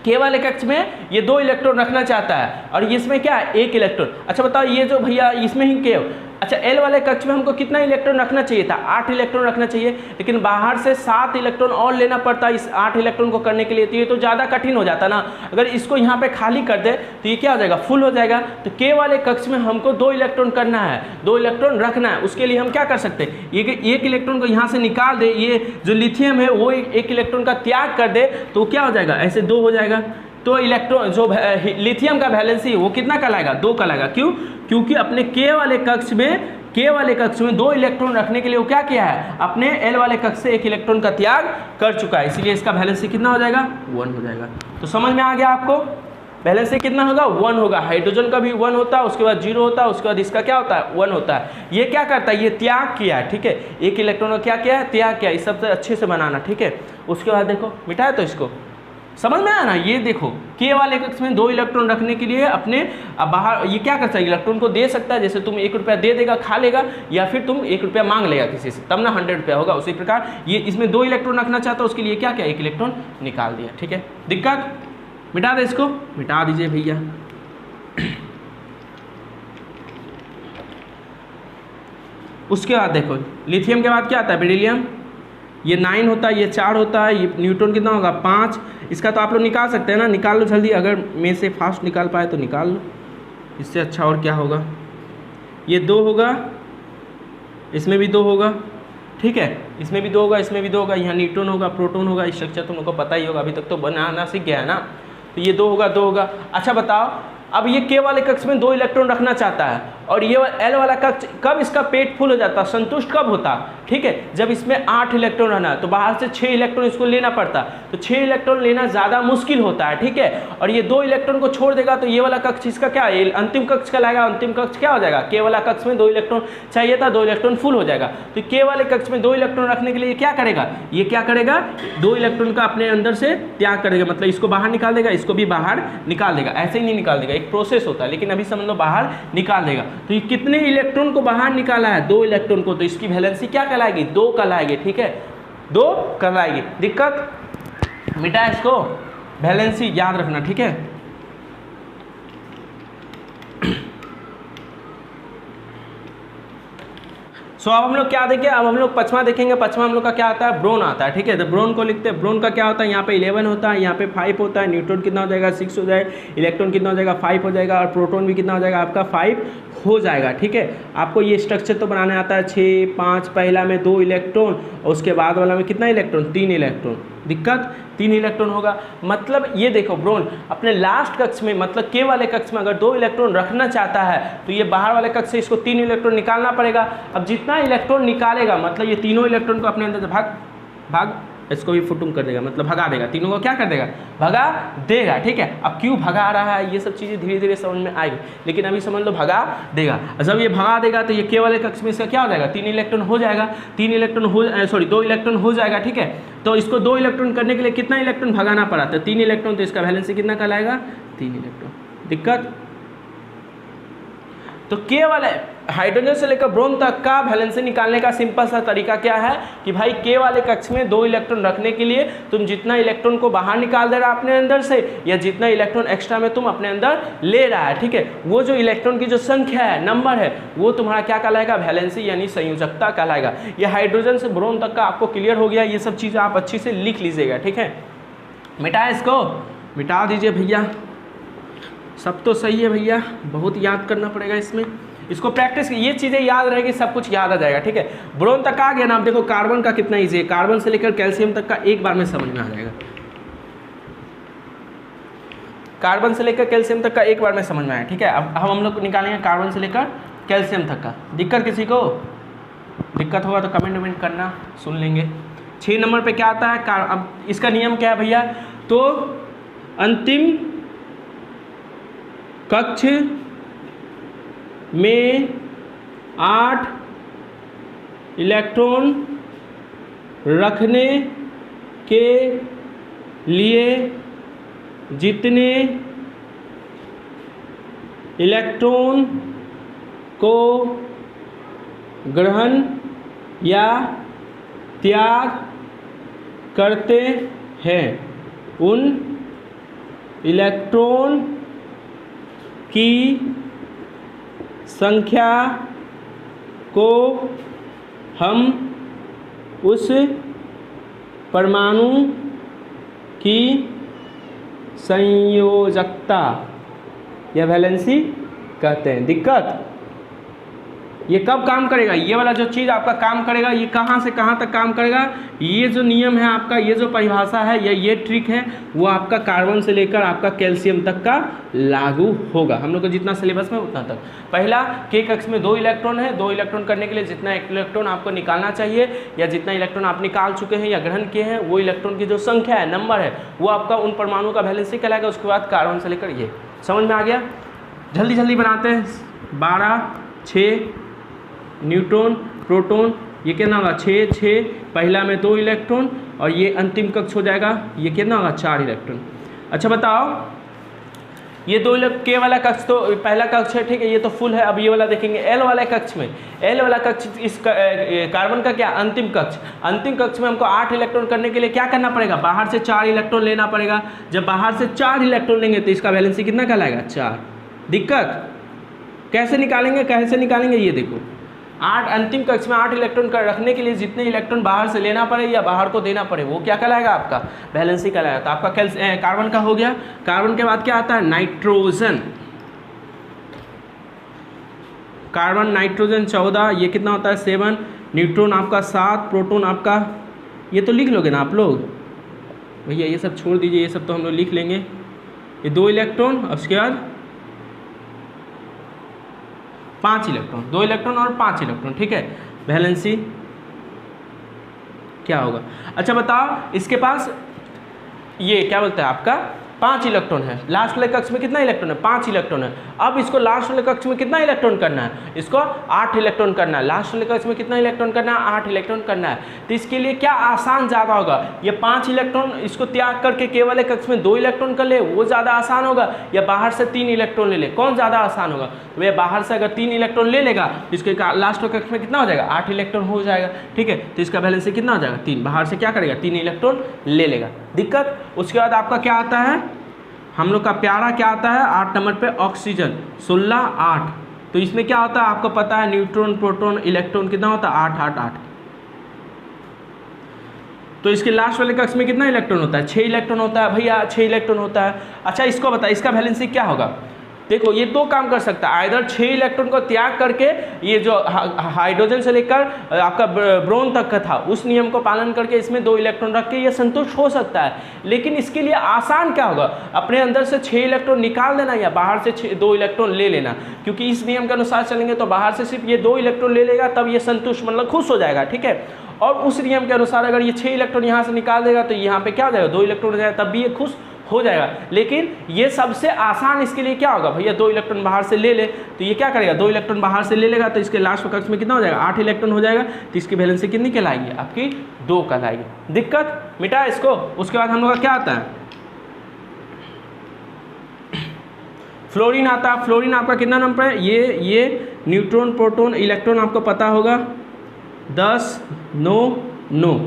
के वाले कक्ष में ये 2 इलेक्ट्रॉन रखना चाहता है और इसमें क्या है? 1 इलेक्ट्रॉन। अच्छा बताओ ये जो भैया इसमें ही के, अच्छा एल वाले कक्ष में हमको कितना इलेक्ट्रॉन रखना चाहिए था? 8 इलेक्ट्रॉन रखना चाहिए, लेकिन बाहर से 7 इलेक्ट्रॉन और लेना पड़ता है इस 8 इलेक्ट्रॉन को करने के लिए। तो ये तो ज़्यादा कठिन हो जाता ना। अगर इसको यहाँ पे खाली कर दे तो ये क्या हो जाएगा? फुल हो जाएगा। तो के वाले कक्ष में हमको 2 इलेक्ट्रॉन करना है, 2 इलेक्ट्रॉन रखना है। उसके लिए हम क्या कर सकते हैं? ये 1 इलेक्ट्रॉन को यहाँ से निकाल दे, ये जो लिथियम है वो 1 इलेक्ट्रॉन का त्याग कर दे तो क्या हो जाएगा? ऐसे 2 हो जाएगा। तो इलेक्ट्रॉन जो लिथियम का वैलेंसी वो कितना कहलाएगा? 2 कहलाएगा। क्यों? क्योंकि अपने के वाले कक्ष में 2 इलेक्ट्रॉन रखने के लिए वो क्या किया है? अपने एल वाले कक्ष से 1 इलेक्ट्रॉन का त्याग कर चुका है, इसलिए इसका वैलेंसी कितना हो जाएगा? 1 हो जाएगा। तो समझ में आ गया आपको? वैलेंसी कितना होगा? 1 होगा। हाइड्रोजन का भी 1 होता है, उसके बाद 0 होता है, उसके बाद इसका क्या होता है? 1 होता है। ये क्या करता है? ये त्याग किया है। ठीक है, 1 इलेक्ट्रॉन का क्या किया है? त्याग किया। इस सबसे अच्छे से बनाना। ठीक है, उसके बाद देखो मिटाया तो इसको समझ में आया ना? ये देखो के वाले कक्ष में 2 इलेक्ट्रॉन रखने के लिए अपने बाहर ये क्या कर सकता है? इलेक्ट्रॉन को दे सकता है। जैसे तुम 1 रुपया दे देगा, खा लेगा, या फिर तुम 1 रुपया मांग लेगा किसी से, तब ना 100 रुपया होगा। उसी प्रकार ये इसमें 2 इलेक्ट्रॉन रखना चाहता है, उसके लिए क्या 1 इलेक्ट्रॉन निकाल दिया। ठीक है, दिक्कत? मिटा दे इसको, मिटा दीजिए भैया। उसके बाद देखो लिथियम के बाद क्या आता है? बेरिलियम। ये 9 होता है, ये 4 होता है। ये न्यूट्रॉन कितना होगा? 5। इसका तो आप लोग निकाल सकते हैं ना, निकाल लो जल्दी। अगर में से फास्ट निकाल पाए तो निकाल लो, इससे अच्छा और क्या होगा? ये 2 होगा, इसमें भी 2 होगा। ठीक है, इसमें भी 2 होगा, इसमें भी 2 होगा। यहाँ न्यूट्रॉन होगा, प्रोटॉन होगा। स्ट्रक्चर तुम लोग को पता ही होगा, अभी तक तो बनाना सीख गया है ना। तो ये 2 होगा, 2 होगा। अच्छा बताओ, अब ये के वाले कक्ष में 2 इलेक्ट्रॉन रखना चाहता है और ये एल वाला कक्ष, कब इसका पेट फुल हो जाता? संतुष्ट कब होता? ठीक है, जब इसमें 8 इलेक्ट्रॉन रहना है तो बाहर से 6 इलेक्ट्रॉन इसको लेना पड़ता। तो 6 इलेक्ट्रॉन लेना ज़्यादा मुश्किल होता है। ठीक है, और ये 2 इलेक्ट्रॉन को छोड़ देगा तो ये वाला कक्ष इसका क्या है? अंतिम कक्ष कहलाएगा। अंतिम कक्ष क्या हो जाएगा? के वाला कक्ष में 2 इलेक्ट्रॉन चाहिए था, 2 इलेक्ट्रॉन फुल हो जाएगा। तो के वाले कक्ष में 2 इलेक्ट्रॉन रखने के लिए क्या करेगा? ये क्या करेगा? 2 इलेक्ट्रॉन का अपने अंदर से त्याग करेगा, मतलब इसको बाहर निकाल देगा, इसको भी बाहर निकाल देगा। ऐसे ही नहीं निकाल देगा, एक प्रोसेस होता है, लेकिन अभी समझ लो बाहर निकाल देगा। तो ये कितने इलेक्ट्रॉन को बाहर निकाला है? 2 इलेक्ट्रॉन को। तो इसकी वैलेंसी क्या कहलाएगी? 2 कहलाएगी। ठीक है, 2 कहलाएगी। दिक्कत? मिटा इसको, वैलेंसी याद रखना। ठीक है, सो अब हम लोग क्या देखें? अब हम लोग 5वां देखेंगे। 5वां हम लोग का क्या आता है? ब्रोन आता है। ठीक है, तो ब्रोन को लिखते हैं। ब्रोन का क्या होता है? यहाँ पे 11 होता है, यहाँ पे 5 होता है। न्यूट्रॉन कितना हो जाएगा? 6 हो जाएगा। इलेक्ट्रॉन कितना हो जाएगा? 5 हो जाएगा। और प्रोटॉन भी कितना हो जाएगा? आपका 5 हो जाएगा। ठीक है, आपको ये स्ट्रक्चर तो बनाने आता है। 6, 5, पहला में 2 इलेक्ट्रॉन और उसके बाद वाला में कितना इलेक्ट्रॉन? 3 इलेक्ट्रॉन। दिक्कत? 3 इलेक्ट्रॉन होगा। मतलब ये देखो ब्रोन अपने लास्ट कक्ष में, मतलब के वाले कक्ष में अगर 2 इलेक्ट्रॉन रखना चाहता है तो ये बाहर वाले कक्ष से इसको 3 इलेक्ट्रॉन निकालना पड़ेगा। अब जितना इलेक्ट्रॉन निकालेगा, मतलब ये तीनों इलेक्ट्रॉन को अपने अंदर से भाग इसको भी फुटुम कर देगा, मतलब भगा देगा। तीनों को क्या कर देगा? भगा देगा। ठीक है, अब क्यों भगा रहा है ये सब चीज़ें धीरे धीरे समझ में आएगी, लेकिन अभी समझ लो भगा देगा। जब ये भगा देगा तो ये के वाले कक्ष में इसका क्या हो जाएगा? 3 इलेक्ट्रॉन हो जाएगा। 2 इलेक्ट्रॉन हो जाएगा। ठीक है, तो इसको 2 इलेक्ट्रॉन करने के लिए कितना इलेक्ट्रॉन भगाना पड़ा? तो 3 इलेक्ट्रॉन। तो इसका वैलेंसी कितना कहलाएगा? 3 इलेक्ट्रॉन। दिक्कत? तो के वाले हाइड्रोजन से लेकर ब्रोन तक का वैलेंसी निकालने का सिंपल सा तरीका क्या है कि भाई के वाले कक्ष में 2 इलेक्ट्रॉन रखने के लिए तुम जितना इलेक्ट्रॉन को बाहर निकाल दे रहा अपने अंदर से, या जितना इलेक्ट्रॉन एक्स्ट्रा में तुम अपने अंदर ले रहा है, ठीक है, वो जो इलेक्ट्रॉन की जो संख्या है, नंबर है, वो तुम्हारा क्या कहलाएगा? वैलेंसी यानी संयोजकता कहलाएगा। ये हाइड्रोजन से ब्रोन तक का आपको क्लियर हो गया। ये सब चीज़ें आप अच्छी से लिख लीजिएगा। ठीक है, मिटा इसको, मिटा दीजिए भैया। सब तो सही है भैया, बहुत याद करना पड़ेगा इसमें। इसको प्रैक्टिस, ये चीज़ें याद रहेगी, सब कुछ याद आ जाएगा। ठीक है, ब्रोन तक आ गया ना। आप देखो कार्बन का कितना ईजी है, कार्बन से लेकर कैल्शियम तक का एक बार में समझ में आ जाएगा। कार्बन से लेकर कैल्शियम तक का एक बार में समझ में आया। ठीक है, अब हम लोग निकालेंगे कार्बन से लेकर कैल्शियम तक का। दिक्कत किसी को? दिक्कत होगा तो कमेंट वमेंट करना, सुन लेंगे। 6 नंबर पे क्या आता है, अब इसका नियम क्या है भैया, तो अंतिम कक्ष में 8 इलेक्ट्रॉन रखने के लिए जितने इलेक्ट्रॉन को ग्रहण या त्याग करते हैं उन इलेक्ट्रॉन की संख्या को हम उस परमाणु की संयोजकता या वैलेंसी कहते हैं। दिक्कत, ये कब काम करेगा, ये वाला जो चीज़ आपका काम करेगा, ये कहाँ से कहाँ तक काम करेगा, ये जो नियम है आपका, ये जो परिभाषा है या ये ट्रिक है, वो आपका कार्बन से लेकर आपका कैल्शियम तक का लागू होगा। हम लोग को जितना सिलेबस में उतना तक। पहला, के कक्ष में 2 इलेक्ट्रॉन है, 2 इलेक्ट्रॉन करने के लिए जितना इलेक्ट्रॉन आपको निकालना चाहिए या जितना इलेक्ट्रॉन आप निकाल चुके हैं या ग्रहण किए हैं, वो इलेक्ट्रॉन की जो संख्या है, नंबर है, वो आपका उन परमाणु का वैलेंसी कहलाएगा। उसके बाद कार्बन से लेकर ये, समझ में आ गया। जल्दी जल्दी बनाते हैं। 12, 6 न्यूट्रॉन प्रोटॉन, ये कितना होगा 6 6, पहला में 2 इलेक्ट्रॉन और ये अंतिम कक्ष हो जाएगा, ये कितना होगा 4 इलेक्ट्रॉन। अच्छा बताओ, ये 2 के वाला कक्ष तो पहला कक्ष है, ठीक है, ये तो फुल है। अब ये वाला देखेंगे एल वाले कक्ष में, एल वाला कक्ष इस कार्बन का क्या अंतिम कक्ष, अंतिम कक्ष में हमको 8 इलेक्ट्रॉन करने के लिए क्या करना पड़ेगा, बाहर से 4 इलेक्ट्रॉन लेना पड़ेगा। जब बाहर से 4 इलेक्ट्रॉन लेंगे तो इसका वैलेंसी कितना कहलाएगा 4। दिक्कत, कैसे निकालेंगे, कैसे निकालेंगे, ये देखो 8 अंतिम कक्ष में 8 इलेक्ट्रॉन का रखने के लिए जितने इलेक्ट्रॉन बाहर से लेना पड़े या बाहर को देना पड़े, वो क्या कहलाएगा आपका वैलेंसी कहलाएगा। तो आपका कार्बन का हो गया। कार्बन के बाद क्या आता है, नाइट्रोजन। कार्बन नाइट्रोजन 14, ये कितना होता है 7, न्यूट्रॉन आपका 7, प्रोटॉन आपका, ये तो लिख लोगे ना आप लोग भैया, ये सब छोड़ दीजिए, ये सब तो हम लोग लिख लेंगे। ये 2 इलेक्ट्रॉन, उसके बाद 5 इलेक्ट्रॉन, 2 इलेक्ट्रॉन और 5 इलेक्ट्रॉन, ठीक है। वैलेंसी क्या होगा, अच्छा बताओ, इसके पास ये क्या बोलते हैं आपका 5 इलेक्ट्रॉन है, लास्ट वाले कक्ष में कितना इलेक्ट्रॉन है 5 इलेक्ट्रॉन है। अब इसको लास्ट वाले कक्ष में कितना इलेक्ट्रॉन करना है, इसको 8 इलेक्ट्रॉन करना है। लास्ट वाले कक्ष में कितना इलेक्ट्रॉन करना है 8 इलेक्ट्रॉन करना है। तो इसके लिए क्या आसान ज़्यादा होगा, ये 5 इलेक्ट्रॉन इसको त्याग करके केवल कक्ष में 2 इलेक्ट्रॉन कर ले, वो ज़्यादा आसान होगा, या बाहर से 3 इलेक्ट्रॉन ले ले, कौन ज़्यादा आसान होगा। तो ये बाहर से अगर 3 इलेक्ट्रॉन ले लेगा तो इसके लास्ट कक्ष में कितना हो जाएगा 8 इलेक्ट्रॉन हो जाएगा, ठीक है। तो इसका वैलेंसी कितना हो जाएगा 3, बाहर से क्या करेगा 3 इलेक्ट्रॉन ले लेगा। दिक्कत, उसके बाद आपका क्या आता है, हम लोग का प्यारा क्या आता है 8 नंबर पे ऑक्सीजन 16 8। तो इसमें क्या होता है आपको पता है, न्यूट्रॉन प्रोटॉन इलेक्ट्रॉन कितना होता है 8 8 8। तो इसके लास्ट वाले कक्ष में कितना इलेक्ट्रॉन होता है 6 इलेक्ट्रॉन होता है भैया, 6 इलेक्ट्रॉन होता है। अच्छा इसको बता, इसका वैलेंसी क्या होगा। देखो ये 2 काम कर सकता है, आइदर 6 इलेक्ट्रॉन को त्याग करके ये जो हाइड्रोजन से लेकर आपका ब्रोन तक का था उस नियम को पालन करके इसमें 2 इलेक्ट्रॉन रख के ये संतुष्ट हो सकता है। लेकिन इसके लिए आसान क्या होगा, अपने अंदर से 6 इलेक्ट्रॉन निकाल देना या बाहर से 2 इलेक्ट्रॉन ले लेना, क्योंकि इस नियम के अनुसार चलेंगे तो बाहर से सिर्फ ये 2 इलेक्ट्रॉन ले लेगा, तब ये संतुष्ट मतलब खुश हो जाएगा, ठीक है। और उस नियम के अनुसार अगर ये 6 इलेक्ट्रॉन यहाँ से निकाल देगा तो यहाँ पे क्या हो जाएगा 2 इलेक्ट्रॉन हो जाएगा, तब भी ये खुश हो जाएगा। लेकिन ये सबसे आसान इसके लिए क्या होगा भैया, 2 इलेक्ट्रॉन बाहर से ले ले, तो ये क्या करेगा 2 इलेक्ट्रॉन बाहर से ले लेगा, तो इसके लास्ट कक्ष में कितना हो जाएगा 8 इलेक्ट्रॉन हो जाएगा। तो इसकी वैलेंसी कितनी कहलाएगी आपकी 2 कहलाएगी। दिक्कत, मिटा इसको। उसके बाद हम लोग का क्या आता है, फ्लोरीन आता है। फ्लोरीन आपका कितना नंबर है, ये न्यूट्रॉन प्रोटॉन इलेक्ट्रॉन आपको पता होगा 10 9 9।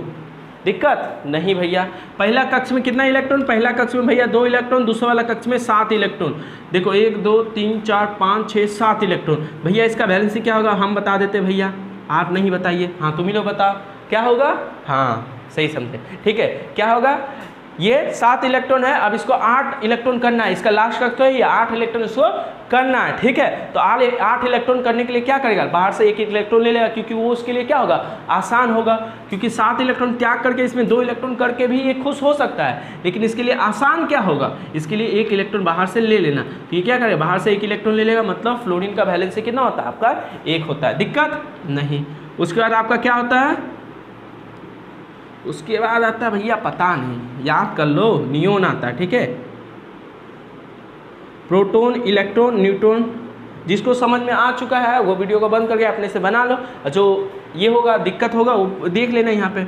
दिक्कत नहीं भैया, पहला कक्ष में कितना इलेक्ट्रॉन, पहला कक्ष में भैया 2 इलेक्ट्रॉन, दूसरा वाला कक्ष में 7 इलेक्ट्रॉन। देखो 1 2 3 4 5 6 7 इलेक्ट्रॉन। भैया इसका वैलेंसी क्या होगा, हम बता देते भैया, आप नहीं बताइए, हाँ तुम ही लोग बताओ क्या होगा। हाँ सही समझे, ठीक है। क्या होगा, ये 7 इलेक्ट्रॉन है, अब इसको 8 इलेक्ट्रॉन करना है, इसका लास्ट कक्ष तो है ये 8 इलेक्ट्रॉन इसको करना है, ठीक है। तो 8 इलेक्ट्रॉन करने के लिए क्या करेगा, बाहर से 1 इलेक्ट्रॉन ले लेगा, क्योंकि वो उसके लिए क्या होगा आसान होगा, क्योंकि 7 इलेक्ट्रॉन त्याग करके इसमें 2 इलेक्ट्रॉन करके भी ये खुश हो सकता है। लेकिन इसके लिए आसान क्या होगा, इसके लिए 1 इलेक्ट्रॉन बाहर से ले लेना। तो ये क्या करेगा, बाहर से 1 इलेक्ट्रॉन ले लेगा, मतलब फ्लोरीन का वैलेंसी कितना होता है आपका 1 होता है। दिक्कत नहीं। उसके बाद आपका क्या होता है, उसके बाद आता है भैया पता नहीं, याद कर लो, नियोन आता है, ठीक है। Proton, electron, neutron. जिसको समझ में आ चुका है वो वीडियो को बंद करके अपने से बना लो, जो ये होगा दिक्कत होगा वो देख लेना यहाँ पे।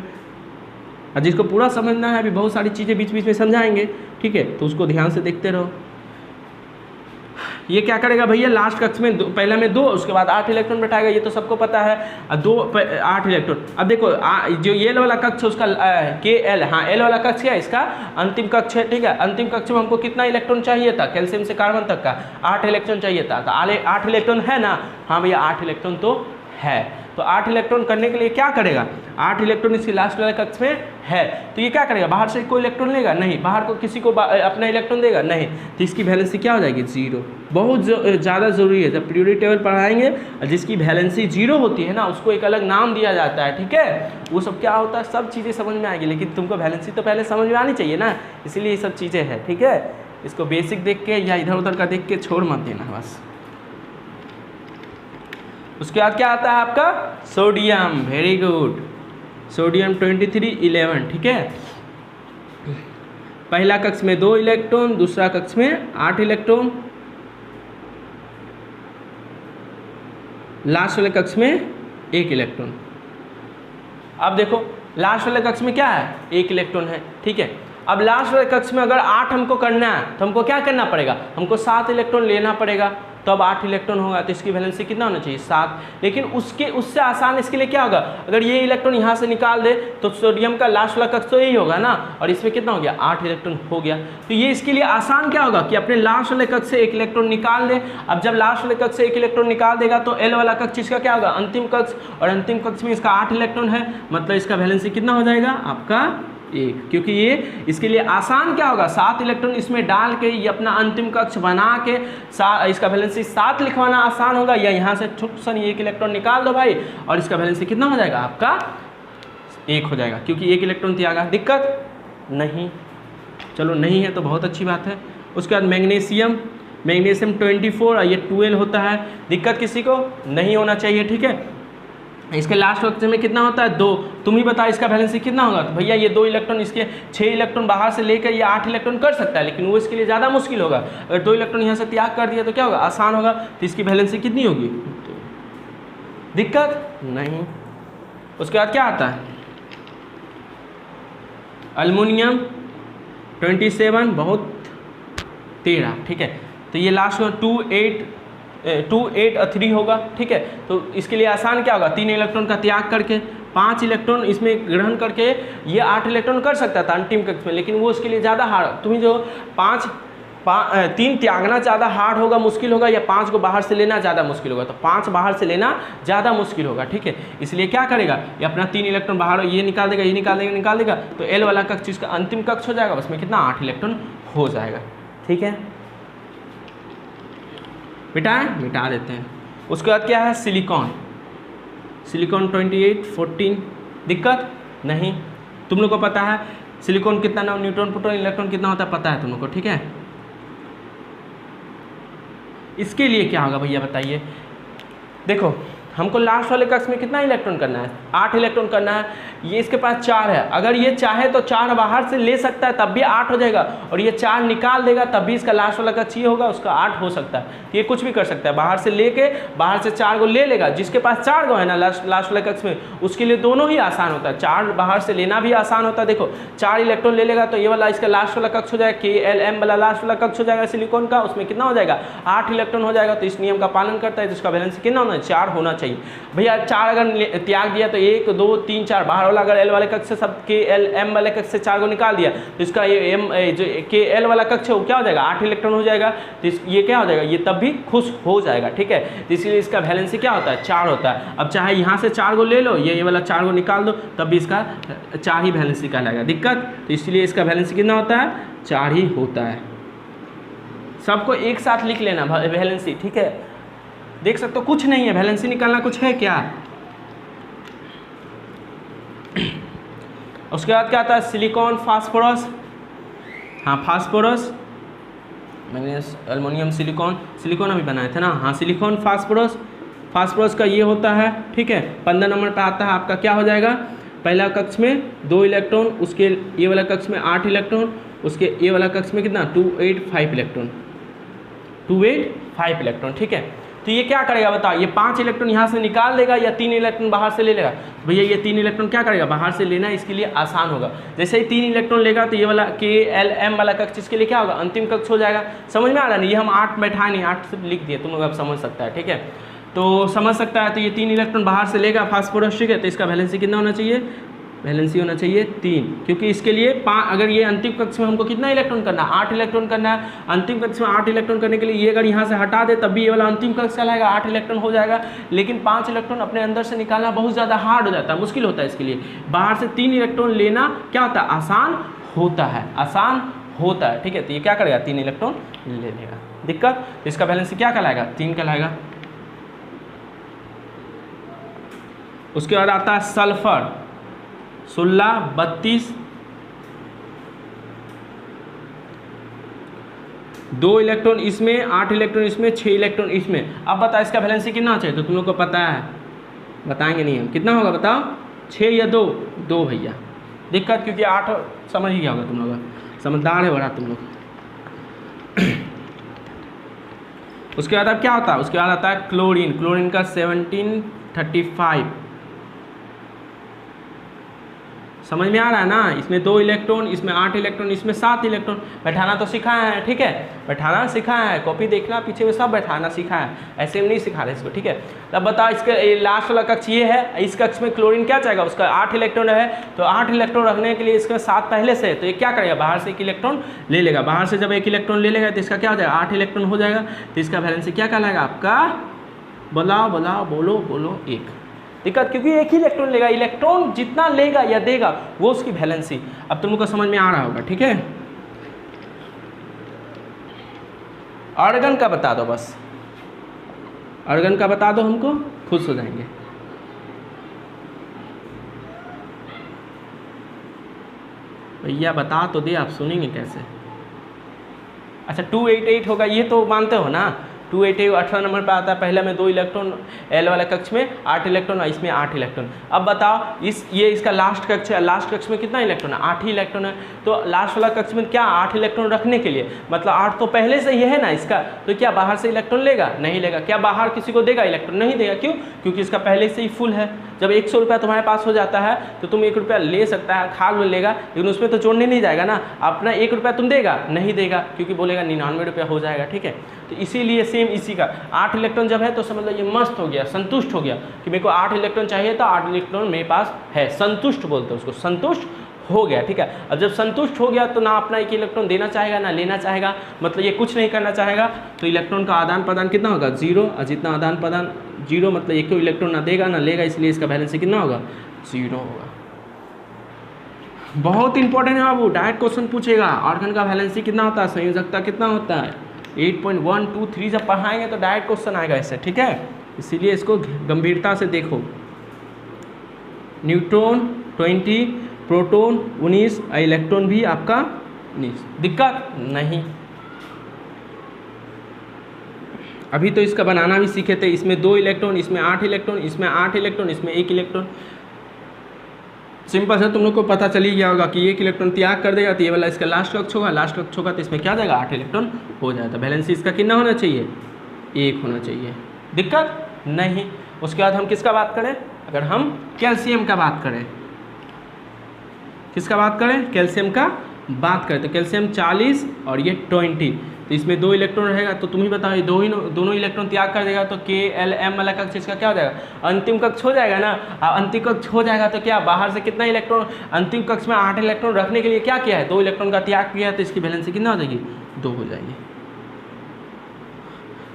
और जिसको पूरा समझना है, अभी बहुत सारी चीज़ें बीच बीच में समझाएंगे, ठीक है, तो उसको ध्यान से देखते रहो। ये क्या करेगा भैया, लास्ट कक्ष में पहले में 2, उसके बाद 8 इलेक्ट्रॉन बैठाएगा, ये तो सबको पता है। 8 इलेक्ट्रॉन। अब देखो जो ये वाला कक्ष है उसका KL, हाँ L वाला कक्ष है, इसका अंतिम कक्ष है, ठीक है। अंतिम कक्ष में हमको कितना इलेक्ट्रॉन चाहिए था, कैल्शियम से कार्बन तक का 8 इलेक्ट्रॉन चाहिए था, तो 8 इलेक्ट्रॉन है ना, हाँ भैया 8 इलेक्ट्रॉन तो है। तो 8 इलेक्ट्रॉन करने के लिए क्या करेगा, 8 इलेक्ट्रॉन इसकी लास्ट वाले कक्ष में है, तो ये क्या करेगा, बाहर से कोई इलेक्ट्रॉन लेगा नहीं, बाहर को किसी को अपना इलेक्ट्रॉन देगा नहीं, तो इसकी वैलेंसी क्या हो जाएगी, 0। बहुत ज़्यादा ज़रूरी है, जब पीरियोडिक टेबल पढ़ाएंगे जिसकी वैलेंसी 0 होती है ना, उसको एक अलग नाम दिया जाता है, ठीक है। वो सब क्या होता है, सब चीज़ें समझ में आएगी, लेकिन तुमको वैलेंसी तो पहले समझ में आनी चाहिए ना, इसीलिए ये सब चीज़ें हैं, ठीक है। इसको बेसिक देख के या इधर उधर का देख के छोड़ मत देना बस। उसके बाद क्या आता है आपका, सोडियम, वेरी गुड, सोडियम 2311, ठीक है। पहला कक्ष में 2 इलेक्ट्रॉन, दूसरा कक्ष में 8 इलेक्ट्रॉन, लास्ट वाले कक्ष में 1 इलेक्ट्रॉन। अब देखो लास्ट वाले कक्ष में क्या है, 1 इलेक्ट्रॉन है, ठीक है। अब लास्ट वाले कक्ष में अगर 8 हमको करना है तो हमको क्या करना पड़ेगा, हमको 7 इलेक्ट्रॉन लेना पड़ेगा, तो अब 8 इलेक्ट्रॉन होगा, तो इसकी वैलेंसी कितना होना चाहिए, 7। लेकिन उससे आसान इसके लिए क्या होगा, अगर ये इलेक्ट्रॉन यहाँ से निकाल दे तो सोडियम का लास्ट वाला कक्ष तो यही होगा ना, और इसमें कितना हो गया, 8 इलेक्ट्रॉन हो गया। तो ये इसके लिए आसान क्या होगा कि अपने लास्ट वाले कक्ष से 1 इलेक्ट्रॉन निकाल दे। अब जब लास्ट वाले कक्ष से 1 इलेक्ट्रॉन निकाल देगा तो L वाला कक्ष इसका क्या होगा, अंतिम कक्ष, और अंतिम कक्ष में इसका 8 इलेक्ट्रॉन है, मतलब इसका वैलेंसी कितना हो जाएगा आपका 1, क्योंकि ये इसके लिए आसान क्या होगा, 7 इलेक्ट्रॉन इसमें डाल के ये अपना अंतिम कक्ष बना के इसका वैलेंसी 7 लिखवाना आसान होगा, या यहाँ से छोटा सा 1 इलेक्ट्रॉन निकाल दो भाई और इसका वैलेंसी कितना हो जाएगा आपका 1 हो जाएगा, क्योंकि 1 इलेक्ट्रॉन त्यागा, दिक्कत नहीं। चलो नहीं है तो बहुत अच्छी बात है। उसके बाद मैग्नीशियम 24 और ये 12 होता है, दिक्कत किसी को नहीं होना चाहिए, ठीक है। इसके लास्ट वक्त में कितना होता है, 2। तुम ही बता इसका वैलेंसी कितना होगा, तो भैया ये 2 इलेक्ट्रॉन, इसके 6 इलेक्ट्रॉन बाहर से लेकर ये 8 इलेक्ट्रॉन कर सकता है, लेकिन वो इसके लिए ज़्यादा मुश्किल होगा। अगर 2 इलेक्ट्रॉन यहाँ से त्याग कर दिया तो क्या होगा, आसान होगा, तो इसकी वैलेंसी कितनी होगी, दिक्कत नहीं। उसके बाद क्या आता है, अल्युमिनियम 27, बहुत 13, ठीक है। तो ये लास्ट में 2, 8 और 3 होगा, ठीक है। तो इसके लिए आसान क्या होगा, 3 इलेक्ट्रॉन का त्याग करके 5 इलेक्ट्रॉन इसमें ग्रहण करके ये 8 इलेक्ट्रॉन कर सकता था अंतिम कक्ष में, लेकिन वो उसके लिए ज़्यादा हार्ड, तुम्हें जो 3 त्यागना ज़्यादा हार्ड होगा, मुश्किल होगा, या 5 को बाहर से लेना ज़्यादा मुश्किल होगा, तो 5 बाहर से लेना ज़्यादा मुश्किल होगा, ठीक है। इसलिए क्या करेगा, ये अपना 3 इलेक्ट्रॉन बाहर ये निकाल देगा, ये निकाल देगा, तो L वाला कक्ष इसका अंतिम कक्ष हो जाएगा, उसमें कितना 8 इलेक्ट्रॉन हो जाएगा, ठीक है। मिटा देते हैं। उसके बाद क्या है, सिलिकॉन 28, 14, दिक्कत नहीं। तुम लोग को पता है सिलिकॉन कितना ना, न्यूट्रॉन, प्रोटॉन, इलेक्ट्रॉन कितना होता है पता है तुम लोग को, ठीक है। इसके लिए क्या होगा भैया बताइए, देखो हमको लास्ट वाले कक्ष में कितना इलेक्ट्रॉन करना है, 8 इलेक्ट्रॉन करना है, ये इसके पास 4 है, अगर ये चाहे तो 4 बाहर से ले सकता है तब भी 8 हो जाएगा, और ये 4 निकाल देगा तब भी इसका लास्ट वाला कक्ष ये होगा, उसका 8 हो सकता है। ये कुछ भी कर सकता है, बाहर से लेके बाहर से 4 को ले लेगा, जिसके पास 4 को है ना लास्ट वाले कक्ष में, उसके लिए दोनों ही आसान होता है, 4 बाहर से लेना भी आसान होता है। देखो 4 इलेक्ट्रॉन ले लेगा तो ये वाला इसका लास्ट वाला कक्ष हो जाएगा, KLM वाला लास्ट वाला कक्ष हो जाएगा सिलिकॉन का, उसमें कितना हो जाएगा 8 इलेक्ट्रॉन हो जाएगा। तो इस नियम का पालन करता है तो इसका वैलेंसी कितना होना है, 4 होना चाहिए भैया। 4 अगर त्याग दिया तो 1, 2, 3, 4 बाहर वाला, अगर L वाले कक्ष से सब KLM वाले कक्ष से 4 को निकाल दिया तो इसका ये जो KL वाला कक्ष है वो क्या हो जाएगा 8 इलेक्ट्रॉन हो जाएगा, तो ये क्या हो जाएगा, ये तब भी खुश हो जाएगा, ठीक है। तो इसलिए इसका वैलेंसी क्या होता है 4 होता है। अब चाहे यहाँ से 4 को ले लो, ये वाला 4 को निकाल दो, तब भी इसका 4 ही वैलेंसी कहलाएगा, दिक्कत। तो इसलिए इसका वैलेंसी कितना होता है 4 ही होता है। सबको एक साथ लिख लेना वैलेंसी, ठीक है। देख सकते हो कुछ नहीं है, वैलेंसी निकालना कुछ है क्या। उसके बाद क्या आता है, सिलिकॉन, फास्फोरस, हाँ फास्फोरस, मैंने एल्युमिनियम, सिलिकॉन अभी बनाए थे ना, हाँ सिलिकॉन, फास्फोरस फास्फोरस का ये होता है, ठीक है। 15 नंबर पे आता है आपका क्या हो जाएगा, पहला कक्ष में 2 इलेक्ट्रॉन, उसके ये वाला कक्ष में 8 इलेक्ट्रॉन, उसके ये वाला कक्ष में कितना 285 इलेक्ट्रॉन, 285 इलेक्ट्रॉन, ठीक है। तो ये क्या करेगा बताओ, ये 5 इलेक्ट्रॉन यहाँ से निकाल देगा या 3 इलेक्ट्रॉन बाहर से ले लेगा। भैया ये 3 इलेक्ट्रॉन क्या करेगा, बाहर से लेना, इसके लिए आसान होगा। जैसे ही 3 इलेक्ट्रॉन लेगा तो ये वाला KLM वाला कक्ष इसके लिए क्या होगा, अंतिम कक्ष हो जाएगा। समझ में आ रहा है, ये हम 8 बैठा नहीं, 8 से लिख दिए, तुम लोग अब समझ सकता है, ठीक है। तो समझ सकता है, तो ये 3 इलेक्ट्रॉन बाहर से लेगा फास्फोरस, ठीक है। तो इसका वैलेंसी कितना होना चाहिए, वैलेंसी होना चाहिए 3, क्योंकि इसके लिए अगर ये अंतिम कक्ष में हमको कितना इलेक्ट्रॉन करना है, 8 इलेक्ट्रॉन करना है। अंतिम कक्ष में 8 इलेक्ट्रॉन करने के लिए ये अगर यहाँ से हटा दे तब भी ये वाला अंतिम कक्ष कहलाएगा, 8 इलेक्ट्रॉन हो जाएगा। लेकिन 5 इलेक्ट्रॉन अपने अंदर से निकालना बहुत ज़्यादा हार्ड हो जाता है, मुश्किल होता है। इसके लिए बाहर से 3 इलेक्ट्रॉन लेना क्या होता है, आसान होता है, आसान होता है, ठीक है। तो ये क्या करेगा, 3 इलेक्ट्रॉन ले लेगा। दिक्कत, तो इसका वैलेंसी क्या कहलाएगा, 3 कहलाएगा। उसके बाद आता है सल्फर 16, 32, 2 इलेक्ट्रॉन इसमें, 8 इलेक्ट्रॉन इसमें, 6 इलेक्ट्रॉन इसमें। अब बताओ इसका वैलेंसी कितना चाहिए, तो तुम लोग को पता है, बताएंगे नहीं हम, कितना होगा बताओ, 6 या 2, 2 भैया। दिक्कत, क्योंकि 8 समझ ही गया होगा तुम लोग, समझदार है बड़ा तुम लोग। उसके बाद अब क्या होता है, उसके बाद आता है क्लोरीन, क्लोरीन का 1735। समझ में आ रहा है ना, इसमें 2 इलेक्ट्रॉन, इसमें 8 इलेक्ट्रॉन, इसमें 7 इलेक्ट्रॉन। बैठाना तो सिखाया है, ठीक है, बैठाना सिखाया है, कॉपी देखना पीछे में सब बैठाना सिखाया है, ऐसे में नहीं सिखा रहे इसको, ठीक है। तब बताओ इसके लास्ट वाला कक्ष ये है, इस कक्ष में क्लोरीन क्या चाहेगा, उसका 8 इलेक्ट्रॉन है, तो 8 इलेक्ट्रॉन रखने के लिए इसका 7 पहले से है, तो ये क्या करेगा, बाहर से 1 इलेक्ट्रॉन ले लेगा। बाहर से जब 1 इलेक्ट्रॉन ले लेगा तो इसका क्या हो जाएगा, 8 इलेक्ट्रॉन हो जाएगा। तो इसका वैलेंसी क्या कहलाएगा आपका, बोलाओ बोलाओ, बोलो बोलो, 1। दिक्कत, क्योंकि 1 ही इलेक्ट्रॉन लेगा, इलेक्ट्रॉन जितना लेगा या देगा वो उसकी वैलेंसी। अब तुम लोग को समझ में आ रहा होगा, ठीक है। आर्गन का बता दो, बस आर्गन का बता दो, हमको खुश हो जाएंगे। भैया बता तो दे, आप सुनेंगे कैसे। अच्छा 288 होगा, ये तो मानते हो ना, 288 18 नंबर पर आता है। पहला में 2 इलेक्ट्रॉन, एल वाला कक्ष में 8 इलेक्ट्रॉन और इसमें 8 इलेक्ट्रॉन। अब बताओ ये इसका लास्ट कक्ष है, लास्ट कक्ष में कितना इलेक्ट्रॉन है, 8 ही इलेक्ट्रॉन है। तो लास्ट वाला कक्ष में क्या 8 इलेक्ट्रॉन रखने के लिए, मतलब 8 तो पहले से ही है ना इसका, तो क्या बाहर से इलेक्ट्रॉन लेगा, नहीं लेगा। क्या बाहर किसी को देगा इलेक्ट्रॉन, नहीं देगा। क्यों, क्योंकि इसका पहले से ही फुल है। जब 100 रुपया तुम्हारे पास हो जाता है तो तुम 1 रुपया ले सकता है, खा लेगा, लेकिन उसमें तो जोड़ने नहीं जाएगा ना। अपना 1 रुपया तुम देगा, नहीं देगा, क्योंकि बोलेगा 99 रुपया हो जाएगा, ठीक है। तो इसीलिए सेम इसी का 8 इलेक्ट्रॉन जब है तो समझ लो ये मस्त हो गया, संतुष्ट हो गया कि मेरे को 8 इलेक्ट्रॉन चाहिए तो 8 इलेक्ट्रॉन मेरे पास है, संतुष्ट बोलते हैं उसको, संतुष्ट हो गया, ठीक है। अब जब संतुष्ट हो गया तो ना अपना 1 इलेक्ट्रॉन देना चाहेगा ना लेना चाहेगा, मतलब ये कुछ नहीं करना चाहेगा। तो इलेक्ट्रॉन का आदान प्रदान कितना होगा, 0, और जितना आदान प्रदान 0 मतलब 1 इलेक्ट्रॉन ना देगा ना लेगा, इसलिए इसका वैलेंसी कितना होगा, 0 होगा। बहुत इंपॉर्टेंट है बाबू, डायरेक्ट क्वेश्चन पूछेगा, ऑर्गन का वैलेंसी कितना होता है, संयोजकता कितना होता है, 8.123 जब पढ़ाएंगे तो डायरेक्ट क्वेश्चन आएगा इससे, ठीक है। इसीलिए इसको गंभीरता से देखो। न्यूट्रॉन 20, प्रोटॉन 19, इलेक्ट्रॉन भी आपका 19। दिक्कत नहीं, अभी तो इसका बनाना भी सीखे थे। इसमें 2 इलेक्ट्रॉन, इसमें 8 इलेक्ट्रॉन, इसमें 8 इलेक्ट्रॉन, इसमें 1 इलेक्ट्रॉन। सिंपल से तुम लोग को पता चल ही गया होगा कि 1 इलेक्ट्रॉन त्याग कर देगा तो ये वाला इसका लास्ट कक्ष होगा, लास्ट कक्ष होगा तो इसमें क्या जाएगा, 8 इलेक्ट्रॉन हो जाता है। वैलेंसी इसका कितना होना चाहिए, 1 होना चाहिए। दिक्कत नहीं। उसके बाद हम किसका बात करें, अगर हम कैल्शियम का बात करें, किसका बात करें, कैल्शियम का बात करें तो कैल्शियम 40 और ये 20, तो इसमें 2 इलेक्ट्रॉन रहेगा। तो तुम ही बताओ, ये दोनों इलेक्ट्रॉन त्याग कर देगा तो KLM वाला कक्ष इसका क्या हो जाएगा, अंतिम कक्ष हो जाएगा ना। अंतिम कक्ष हो जाएगा तो क्या बाहर से कितना इलेक्ट्रॉन, अंतिम कक्ष में 8 इलेक्ट्रॉन रखने के लिए क्या किया है, 2 इलेक्ट्रॉन का त्याग किया है, तो इसकी वैलेंसी कितना हो जाएगी, 2 हो जाएगी।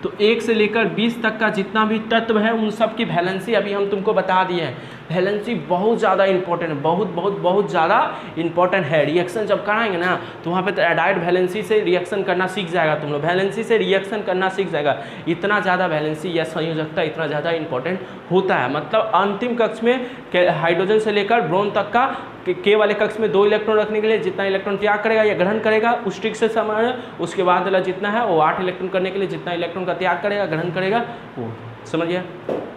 तो 1 से लेकर 20 तक का जितना भी तत्व है उन सब की वैलेंसी अभी हम तुमको बता दिए हैं। वैलेंसी बहुत ज़्यादा इंपॉर्टेंट है, बहुत ज़्यादा इंपॉर्टेंट है। रिएक्शन जब कराएंगे ना तो वहाँ पे तो डायरेक्ट वैलेंसी से रिएक्शन करना सीख जाएगा तुम लोग, वैलेंसी से रिएक्शन करना सीख जाएगा। इतना ज़्यादा वैलेंसी या संयोजकता इतना ज़्यादा इंपॉर्टेंट होता है। मतलब अंतिम कक्ष में हाइड्रोजन से लेकर ब्रोन तक का के वाले कक्ष में 2 इलेक्ट्रॉन रखने के लिए जितना इलेक्ट्रॉन त्याग करेगा या ग्रहण करेगा उस ट्रिक से समान है। उसके बाद वाला जितना है वो 8 इलेक्ट्रॉन करने के लिए जितना इलेक्ट्रॉन का त्याग करेगा ग्रहण करेगा वो, समझ गया।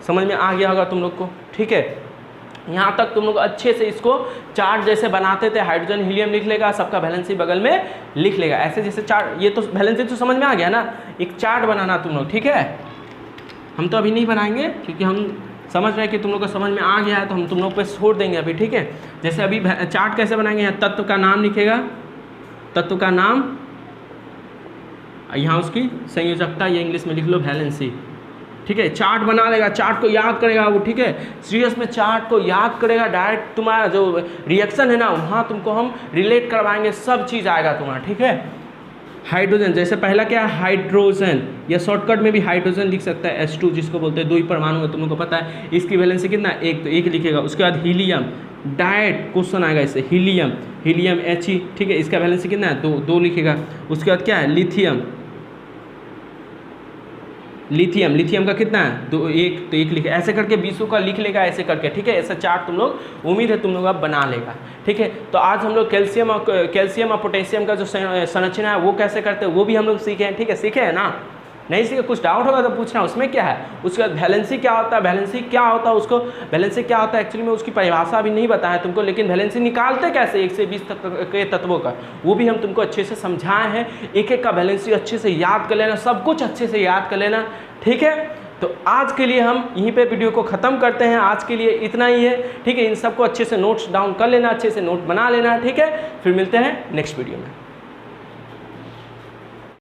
समझ में आ गया होगा तुम लोग को, ठीक है। यहाँ तक तुम लोग अच्छे से इसको चार्ट जैसे बनाते थे, हाइड्रोजन हीलियम लिख लेगा, सबका वैलेंसी बगल में लिख लेगा, ऐसे जैसे चार्ट। ये तो वैलेंसी तो समझ में आ गया ना, एक चार्ट बनाना तुम लोग, ठीक है। हम तो अभी नहीं बनाएंगे क्योंकि हम समझ रहे हैं कि तुम लोग को समझ में आ गया है, तो हम तुम लोग पे छोड़ देंगे अभी, ठीक है। जैसे अभी चार्ट कैसे बनाएंगे, यहाँ तत्व का नाम लिखेगा, तत्व का नाम, यहाँ उसकी संयोजकता, ये इंग्लिश में लिख लो वैलेंसी, ठीक है। चार्ट बना लेगा, चार्ट को याद करेगा वो, ठीक है। सीरियस में चार्ट को याद करेगा, डायरेक्ट तुम्हारा जो रिएक्शन है ना वहाँ तुमको हम रिलेट करवाएंगे, सब चीज़ आएगा तुम्हारा, ठीक है। हाइड्रोजन, जैसे पहला क्या है हाइड्रोजन, या शॉर्टकट में भी हाइड्रोजन लिख सकता है, H2 जिसको बोलते हैं, 2 ही परमाणु है, तुम लोग को पता है। इसकी वैलेंसी कितना, एक, तो एक लिखेगा। उसके बाद हीलियम, डायरेक्ट क्वेश्चन आएगा इससे, हीलियम, हीलियम He, ठीक है, इसका वैलेंसी कितना है, 2 लिखेगा। उसके बाद क्या है लिथियम, लिथियम, लिथियम का कितना है 2, 1, तो 1 लिखे, ऐसे करके 20 का लिख लेगा, ऐसे करके, ठीक है। ऐसा चार्ट तुम लोग, उम्मीद है तुम लोग अब बना लेगा, ठीक है। तो आज हम लोग कैल्शियम और पोटेशियम का जो संरचना है वो कैसे करते हैं वो भी हम लोग सीखे हैं, ठीक है। सीखे हैं ना, नहीं सीखे, कुछ डाउट होगा तो पूछना, उसमें क्या है। उसके बाद वैलेंसी क्या होता है, वैलेंसी क्या होता है, उसको वैलेंसी क्या होता है एक्चुअली में उसकी परिभाषा अभी नहीं बताया तुमको, लेकिन वैलेंसी निकालते कैसे 1 से 20 तक के तत्वों का, वो भी हम तुमको अच्छे से समझाए हैं। एक एक का वैलेंसी अच्छे से याद कर लेना, सब कुछ अच्छे से याद कर लेना, ठीक है। तो आज के लिए हम यहीं पे वीडियो को ख़त्म करते हैं, आज के लिए इतना ही है, ठीक है। इन सबको अच्छे से नोट्स डाउन कर लेना, अच्छे से नोट बना लेना, ठीक है। फिर मिलते हैं नेक्स्ट वीडियो में।